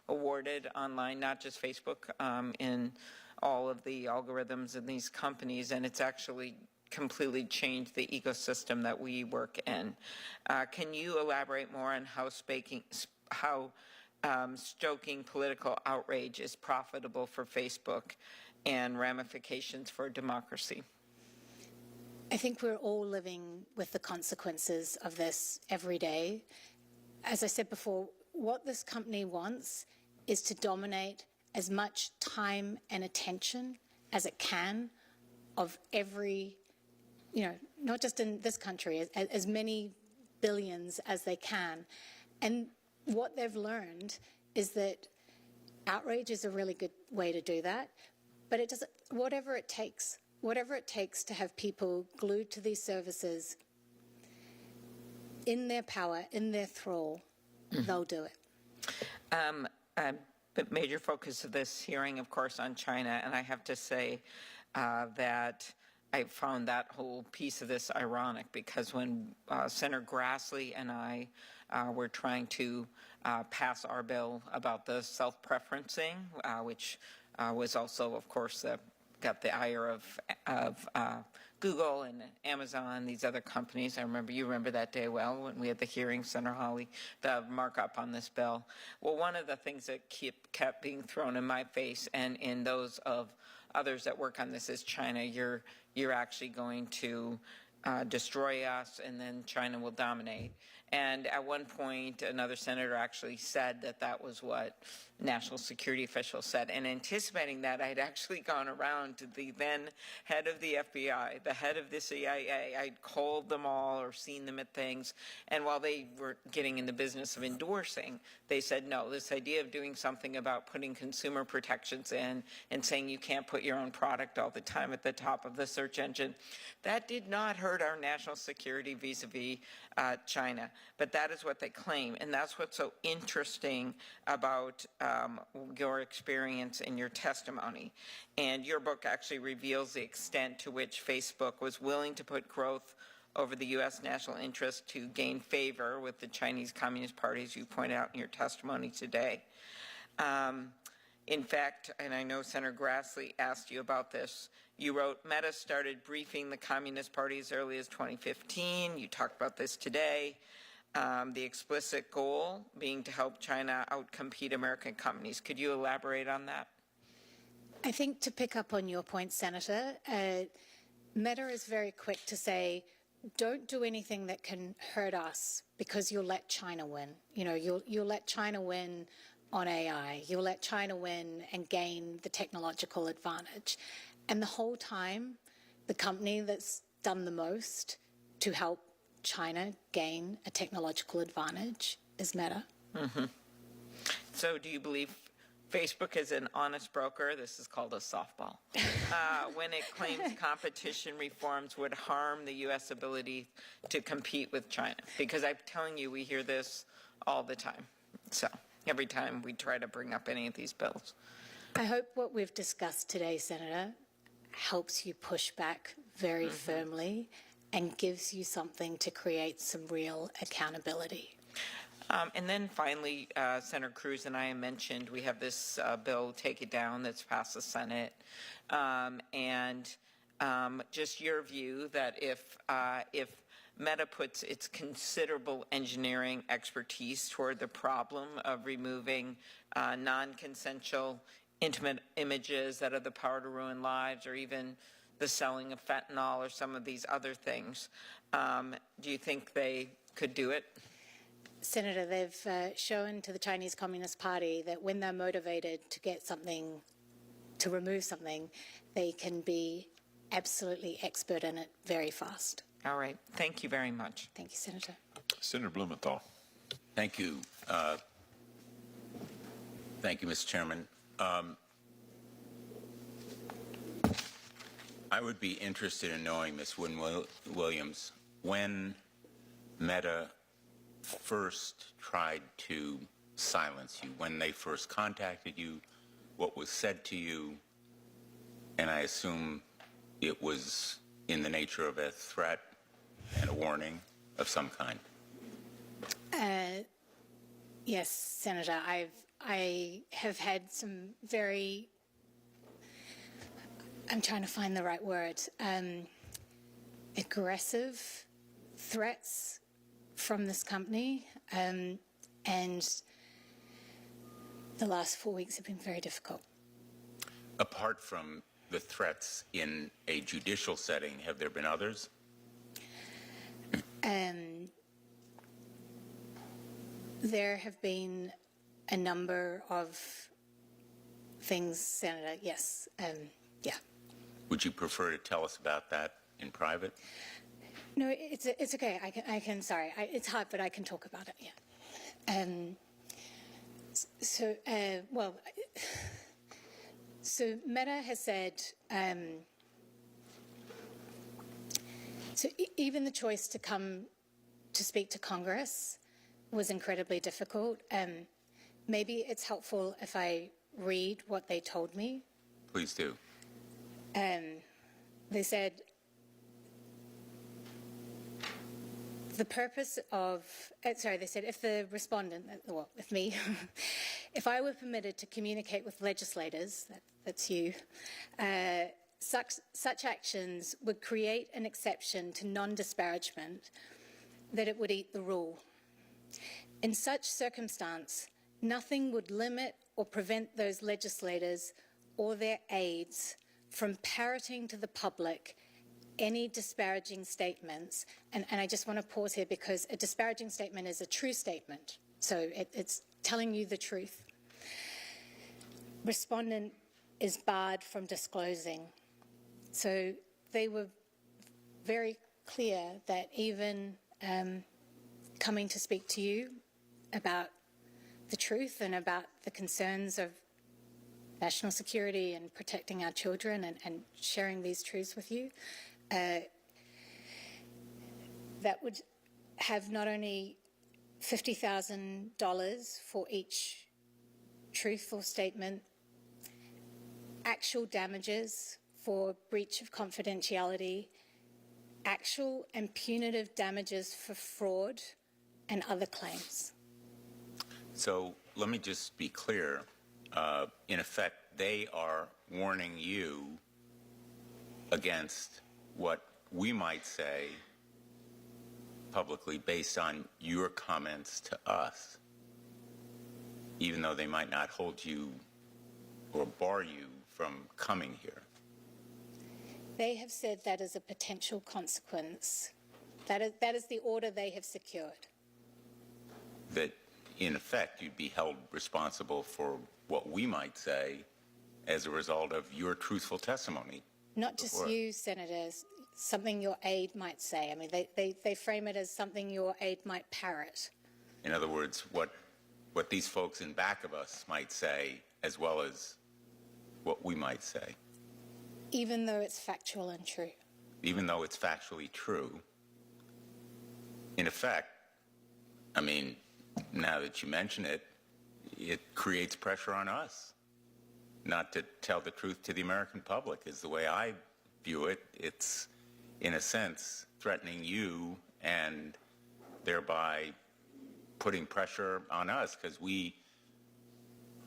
awarded online, not just Facebook, in all of the algorithms in these companies, and it's actually completely changed the ecosystem that we work in. Can you elaborate more on how stoking political outrage is profitable for Facebook and ramifications for democracy? I think we're all living with the consequences of this every day. As I said before, what this company wants is to dominate as much time and attention as it can of every, not just in this country, as many billions as they can. And what they've learned is that outrage is a really good way to do that, but it doesn't, whatever it takes to have people glued to these services in their power, in their thrall, they'll do it. The major focus of this hearing, of course, on China, and I have to say that I found that whole piece of this ironic, because when Senator Grassley and I were trying to pass our bill about the self-preferencing, which was also, of course, got the ire of Google and Amazon, these other companies. You remember that day well when we had the hearing, Senator Hawley, the markup on this bill. Well, one of the things that kept being thrown in my face and in those of others that work on this is China. You're actually going to destroy us, and then China will dominate. And at one point, another senator actually said that that was what national security officials said. And anticipating that, I had actually gone around to the then head of the FBI, the head of the CIA. I'd called them all or seen them at things. And while they were getting in the business of endorsing, they said, no, this idea of doing something about putting consumer protections in and saying you can't put your own product all the time at the top of the search engine, that did not hurt our national security vis-a-vis China. But that is what they claim. And that's what's so interesting about your experience and your testimony. And your book actually reveals the extent to which Facebook was willing to put growth over the U.S. national interest to gain favor with the Chinese Communist Party, as you point out in your testimony today. In fact, and I know Senator Grassley asked you about this, you wrote, Meta started briefing the Communist Party as early as 2015. You talked about this today. The explicit goal being to help China outcompete American companies. Could you elaborate on that? I think to pick up on your point, Senator, Meta is very quick to say, don't do anything that can hurt us because you'll let China win. You'll let China win on AI. You'll let China win and gain the technological advantage. And the whole time, the company that's done the most to help China gain a technological advantage is Meta. So do you believe Facebook is an honest broker? This is called a softball. When it claims competition reforms would harm the U.S. ability to compete with China? Because I'm telling you, we hear this all the time. So every time we try to bring up any of these bills. I hope what we've discussed today, Senator, helps you push back very firmly and gives you something to create some real accountability. And then finally, Senator Cruz and I mentioned we have this bill, Take It Down, that's passed the Senate. Just your view that if Meta puts its considerable engineering expertise toward the problem of removing non-consensual intimate images that have the power to ruin lives, or even the selling of fentanyl or some of these other things, do you think they could do it? Senator, they've shown to the Chinese Communist Party that when they're motivated to get something, to remove something, they can be absolutely expert in it very fast. All right. Thank you very much. Thank you, Senator. Senator Blumenthal. Thank you. Thank you, Mr. Chairman. I would be interested in knowing, Ms. Wynn-Williams, when Meta first tried to silence you, when they first contacted you, what was said to you, and I assume it was in the nature of a threat and a warning of some kind. Yes, Senator, I have had some very, I'm trying to find the right word, aggressive threats from this company, and the last 4 weeks have been very difficult. Apart from the threats in a judicial setting, have there been others? There have been a number of things, Senator, yes, yeah. Would you prefer to tell us about that in private? No, it's okay. I can. Sorry, it's hard, but I can talk about it. Yeah. So Meta has said. Even the choice to come to speak to Congress was incredibly difficult. Maybe it's helpful if I read what they told me. Please do. They said, the purpose of, they said if the respondent, well, if me, if I were permitted to communicate with legislators, that's you, such actions would create an exception to non-disparagement, that it would eat the rule. In such circumstance, nothing would limit or prevent those legislators or their aides from parroting to the public any disparaging statements. And I just want to pause here because a disparaging statement is a true statement. So it's telling you the truth. Respondent is barred from disclosing. So they were very clear that even coming to speak to you about the truth and about the concerns of national security and protecting our children and sharing these truths with you, that would have not only $50,000 for each truthful statement, actual damages for breach of confidentiality, actual and punitive damages for fraud and other claims. So let me just be clear. In effect, they are warning you against what we might say publicly based on your comments to us, even though they might not hold you or bar you from coming here. They have said that is a potential consequence. That is the order they have secured. That, in effect, you'd be held responsible for what we might say as a result of your truthful testimony. Not just you, Senators, something your aide might say. I mean, they frame it as something your aide might parrot. In other words, what these folks in back of us might say, as well as what we might say. Even though it's factual and true. Even though it's factually true. In effect, I mean, now that you mention it, it creates pressure on us not to tell the truth to the American public is the way I view it. It's, in a sense, threatening you and thereby putting pressure on us because we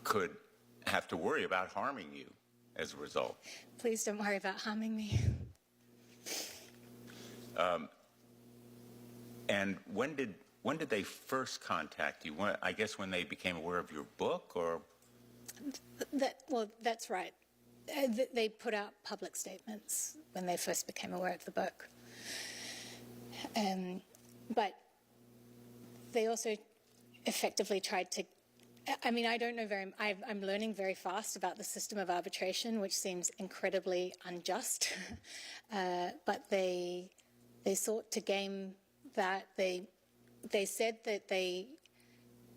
could have to worry about harming you as a result. Please don't worry about harming me. And when did they first contact you? I guess when they became aware of your book, or? Well, that's right. They put out public statements when they first became aware of the book. But they also effectively tried to, I mean, I don't know I'm learning very fast about the system of arbitration, which seems incredibly unjust. But they sought to game that. They said that they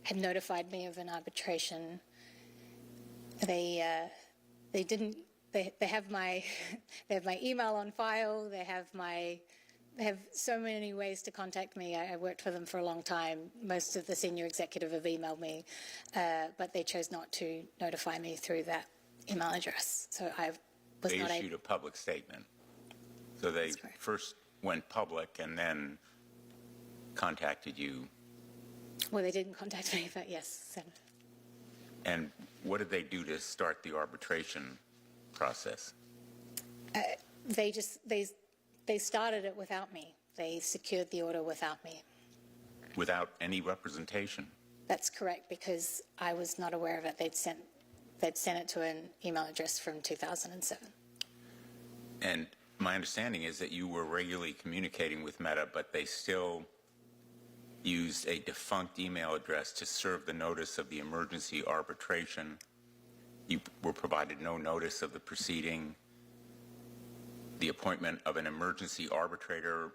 had notified me of an arbitration. They didn't. They have my email on file. They have so many ways to contact me. I worked for them for a long time. Most of the senior executive have emailed me, but they chose not to notify me through that email address. So I was not able. They issued a public statement. So they first went public and then contacted you. Well, they didn't contact me, but yes, Senator. And what did they do to start the arbitration process? They started it without me. They secured the order without me. Without any representation? That's correct, because I was not aware of it. They'd sent it to an email address from 2007. And my understanding is that you were regularly communicating with Meta, but they still used a defunct email address to serve the notice of the emergency arbitration. You were provided no notice of the proceeding, the appointment of an emergency arbitrator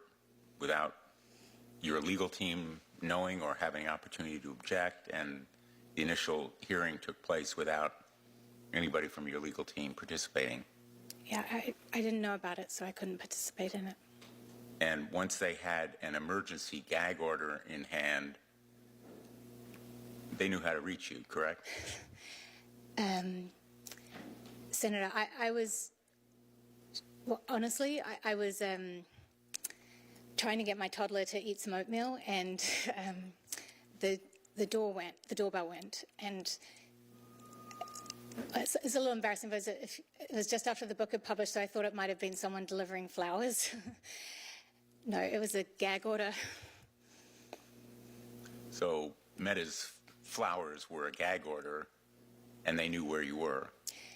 without your legal team knowing or having opportunity to object, and the initial hearing took place without anybody from your legal team participating. Yeah, I didn't know about it, so I couldn't participate in it. And once they had an emergency gag order in hand, they knew how to reach you, correct? Senator, I was, well, honestly, I was trying to get my toddler to eat some oatmeal, and the doorbell went, and it's a little embarrassing, but it was just after the book had published, so I thought it might have been someone delivering flowers. No, it was a gag order. So Meta's flowers were a gag order, and they knew where you were.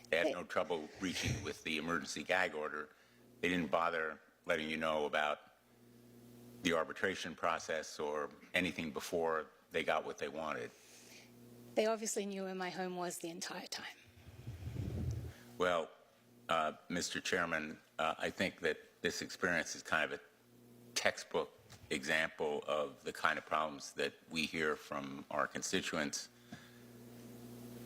They had no trouble reaching you with the emergency gag order. They didn't bother letting you know about the arbitration process or anything before they got what they wanted. They obviously knew where my home was the entire time. Well, Mr. Chairman, I think that this experience is kind of a textbook example of the kind of problems that we hear from our constituents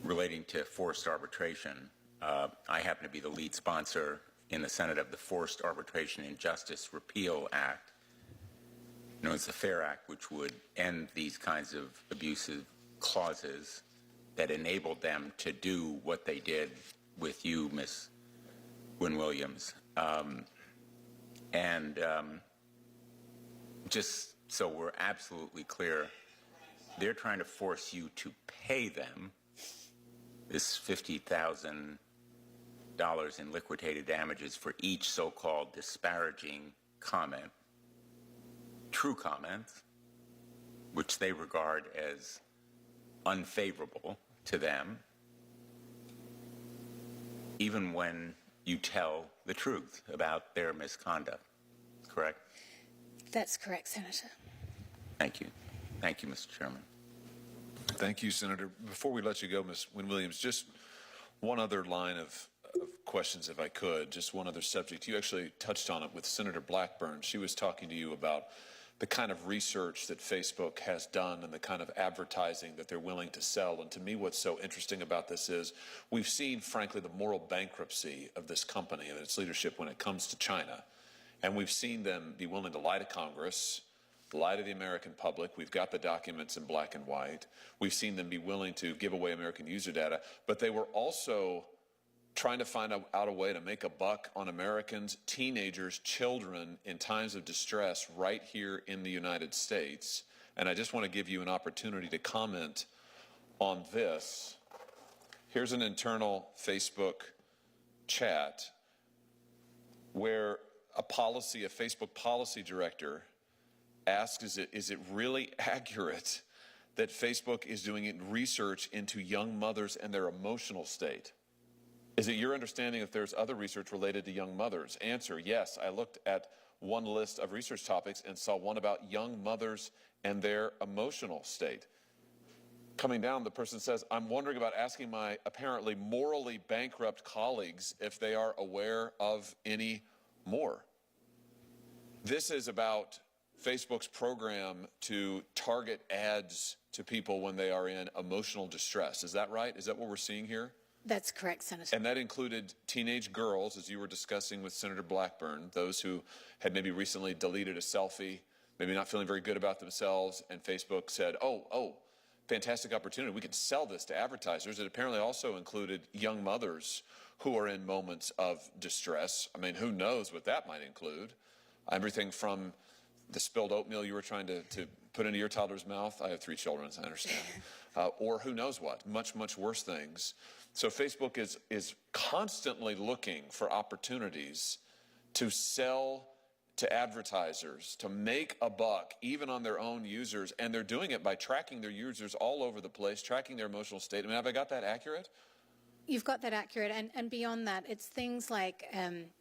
relating to forced arbitration. I happen to be the lead sponsor in the Senate of the Forced Arbitration and Justice Repeal Act, known as the FAIR Act, which would end these kinds of abusive clauses that enabled them to do what they did with you, Ms. Wynn-Williams. Just so we're absolutely clear, they're trying to force you to pay them this $50,000 in liquidated damages for each so-called disparaging comment, true comments, which they regard as unfavorable to them, even when you tell the truth about their misconduct, correct? That's correct, Senator. Thank you. Thank you, Mr. Chairman. Thank you, Senator. Before we let you go, Ms. Wynn-Williams, just one other line of questions, if I could, just one other subject. You actually touched on it with Senator Blackburn. She was talking to you about the kind of research that Facebook has done and the kind of advertising that they're willing to sell. And to me, what's so interesting about this is we've seen, frankly, the moral bankruptcy of this company and its leadership when it comes to China. And we've seen them be willing to lie to Congress, lie to the American public. We've got the documents in black and white. We've seen them be willing to give away American user data. But they were also trying to find out a way to make a buck on Americans, teenagers, children in times of distress right here in the United States. And I just want to give you an opportunity to comment on this. Here's an internal Facebook chat where a Facebook policy director asks, is it really accurate that Facebook is doing research into young mothers and their emotional state? Is it your understanding that there's other research related to young mothers? Answer, yes. I looked at one list of research topics and saw one about young mothers and their emotional state. Coming down, the person says, I'm wondering about asking my apparently morally bankrupt colleagues if they are aware of any more. This is about Facebook's program to target ads to people when they are in emotional distress. Is that right? Is that what we're seeing here? That's correct, Senator. And that included teenage girls, as you were discussing with Senator Blackburn, those who had maybe recently deleted a selfie, maybe not feeling very good about themselves, and Facebook said, oh, fantastic opportunity. We could sell this to advertisers. It apparently also included young mothers who are in moments of distress. I mean, who knows what that might include? Everything from the spilled oatmeal you were trying to put into your toddler's mouth. I have 3 children, so I understand. Or who knows what, much, much worse things. So Facebook is constantly looking for opportunities to sell to advertisers, to make a buck, even on their own users. And they're doing it by tracking their users all over the place, tracking their emotional state. I mean, have I got that accurate? You've got that accurate, and beyond that, it's things like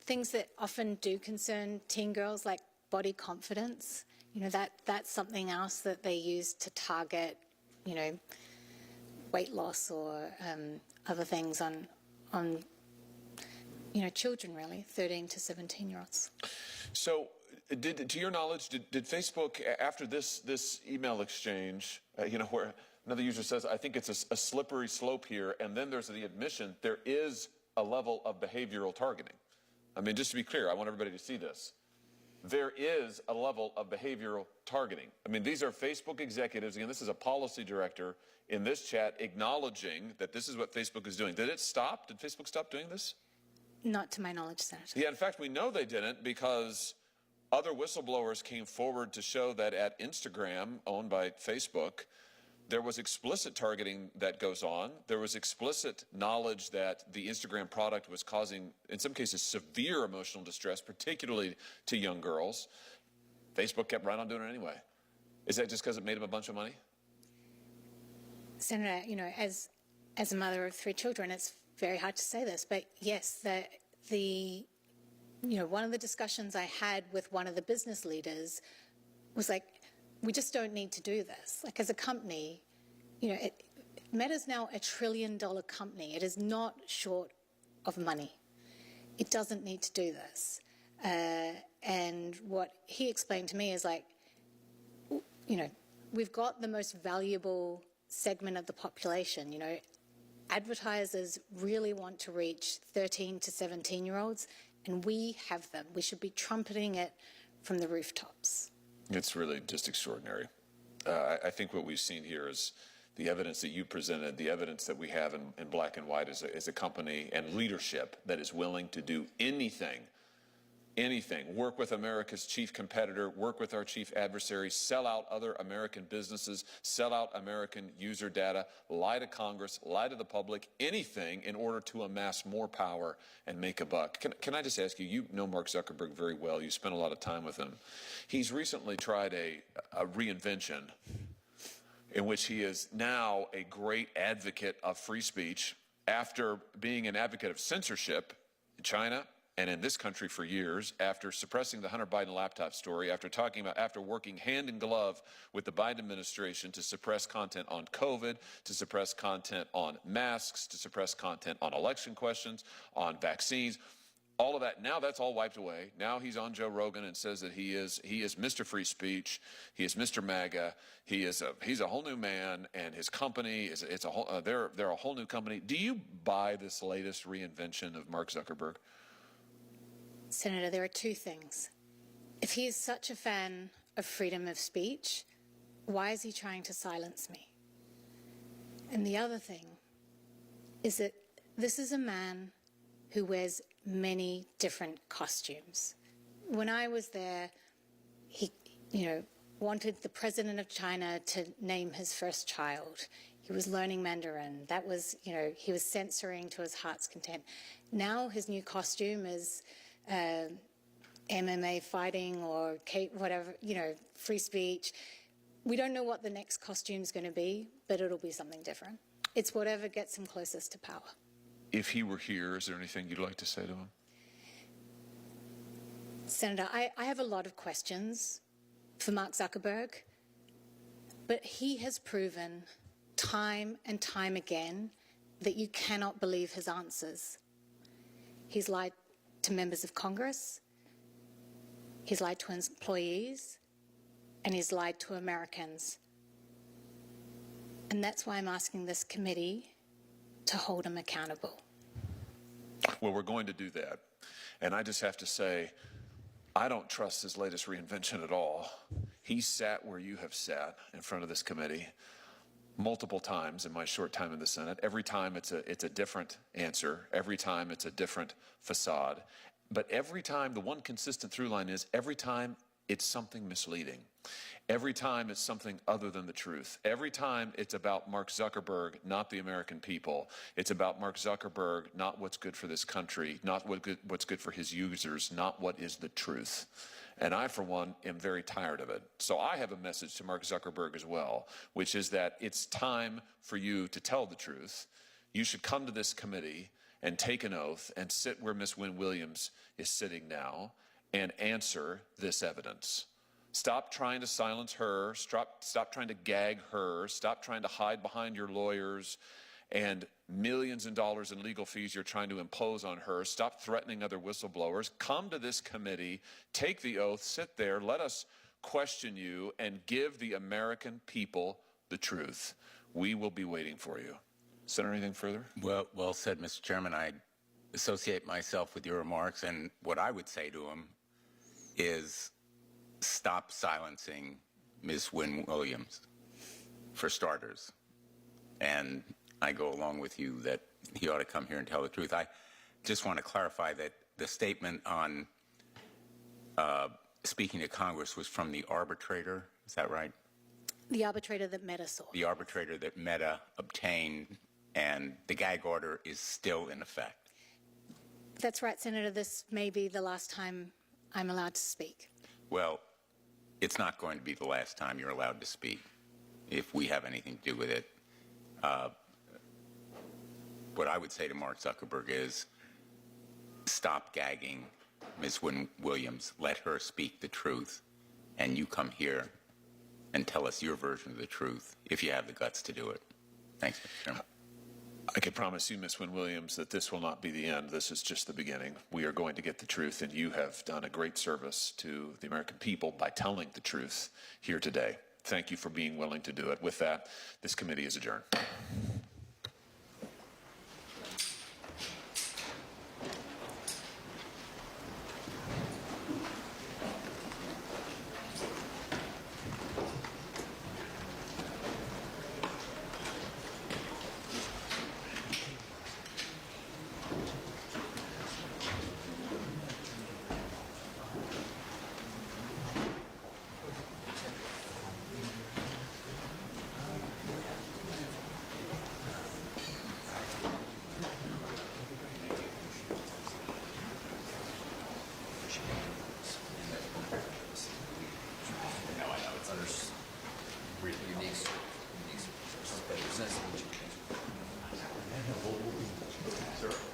things that often do concern teen girls, like body confidence. You know, that's something else that they use to target, you know, weight loss or other things on you know, children, really, 13 to 17-year-olds. So, to your knowledge, did Facebook, after this email exchange, you know, where another user says, I think it's a slippery slope here, and then there's the admission, there is a level of behavioral targeting. I mean, just to be clear, I want everybody to see this. There is a level of behavioral targeting. I mean, these are Facebook executives. Again, this is a policy director in this chat acknowledging that this is what Facebook is doing. Did it stop? Did Facebook stop doing this? Not to my knowledge, Senator. Yeah, in fact, we know they didn't because other whistleblowers came forward to show that at Instagram, owned by Facebook, there was explicit targeting that goes on. There was explicit knowledge that the Instagram product was causing, in some cases, severe emotional distress, particularly to young girls. Facebook kept right on doing it anyway. Is that just because it made them a bunch of money? Senator, you know, as a mother of 3 children, it's very hard to say this, but yes, you know, one of the discussions I had with one of the business leaders was like, we just don't need to do this. Like, as a company, you know, Meta's now $1 trillion company. It is not short of money. It doesn't need to do this. And what he explained to me is like, you know, we've got the most valuable segment of the population. You know, advertisers really want to reach 13 to 17-year-olds, and we have them. We should be trumpeting it from the rooftops. It's really just extraordinary. I think what we've seen here is the evidence that you presented, the evidence that we have in black and white is a company and leadership that is willing to do anything, work with America's chief competitor, work with our chief adversary, sell out other American businesses, sell out American user data, lie to Congress, lie to the public, anything in order to amass more power and make a buck. Can I just ask you, you know Mark Zuckerberg very well. You spent a lot of time with him. He's recently tried a reinvention in which he is now a great advocate of free speech after being an advocate of censorship in China and in this country for years, after suppressing the Hunter Biden laptop story, after working hand in glove with the Biden administration to suppress content on COVID, to suppress content on masks, to suppress content on election questions, on vaccines, all of that. Now that's all wiped away. Now he's on Joe Rogan and says that he is Mr. Free Speech. He is Mr. MAGA. He's a whole new man, and his company they're a whole new company. Do you buy this latest reinvention of Mark Zuckerberg? Senator, there are 2 things. If he is such a fan of freedom of speech, why is he trying to silence me? And the other thing is that this is a man who wears many different costumes. When I was there, he, wanted the president of China to name his first child. He was learning Mandarin. That was, he was censoring to his heart's content. Now his new costume is MMA fighting or whatever, free speech. We don't know what the next costume's going to be, but it'll be something different. It's whatever gets him closest to power. If he were here, is there anything you'd like to say to him? Senator, I have a lot of questions for Mark Zuckerberg, but he has proven time and time again that you cannot believe his answers. He's lied to members of Congress, he's lied to his employees, and he's lied to Americans. And that's why I'm asking this committee to hold him accountable. Well, we're going to do that. And I just have to say, I don't trust his latest reinvention at all. He sat where you have sat in front of this committee multiple times in my short time in the Senate. Every time it's a different answer. Every time it's a different facade. But every time, the one consistent through line is every time it's something misleading. Every time it's something other than the truth. Every time it's about Mark Zuckerberg, not the American people. It's about Mark Zuckerberg, not what's good for this country, not what's good for his users, not what is the truth. And I, for one, am very tired of it. So I have a message to Mark Zuckerberg as well, which is that it's time for you to tell the truth. You should come to this committee and take an oath and sit where Ms. Wynn-Williams is sitting now and answer this evidence. Stop trying to silence her. Stop trying to gag her. Stop trying to hide behind your lawyers and millions of dollars in legal fees you're trying to impose on her. Stop threatening other whistleblowers. Come to this committee, take the oath, sit there, let us question you, and give the American people the truth. We will be waiting for you. Senator, anything further? Well said, Mr. Chairman. I associate myself with your remarks, and what I would say to him is stop silencing Ms. Wynn-Williams, for starters. And I go along with you that he ought to come here and tell the truth. I just want to clarify that the statement on speaking to Congress was from the arbitrator. Is that right? The arbitrator that Meta saw. The arbitrator that Meta obtained, and the gag order is still in effect. That's right, Senator. This may be the last time I'm allowed to speak. Well, it's not going to be the last time you're allowed to speak if we have anything to do with it. What I would say to Mark Zuckerberg is stop gagging Ms. Wynn-Williams. Let her speak the truth, and you come here and tell us your version of the truth if you have the guts to do it. Thanks, Mr. Chairman. I can promise you, Ms. Wynn-Williams, that this will not be the end. This is just the beginning. We are going to get the truth, and you have done a great service to the American people by telling the truth here today. Thank you for being willing to do it. With that, this committee is adjourned. Unique, but it's nice to meet you. Sir.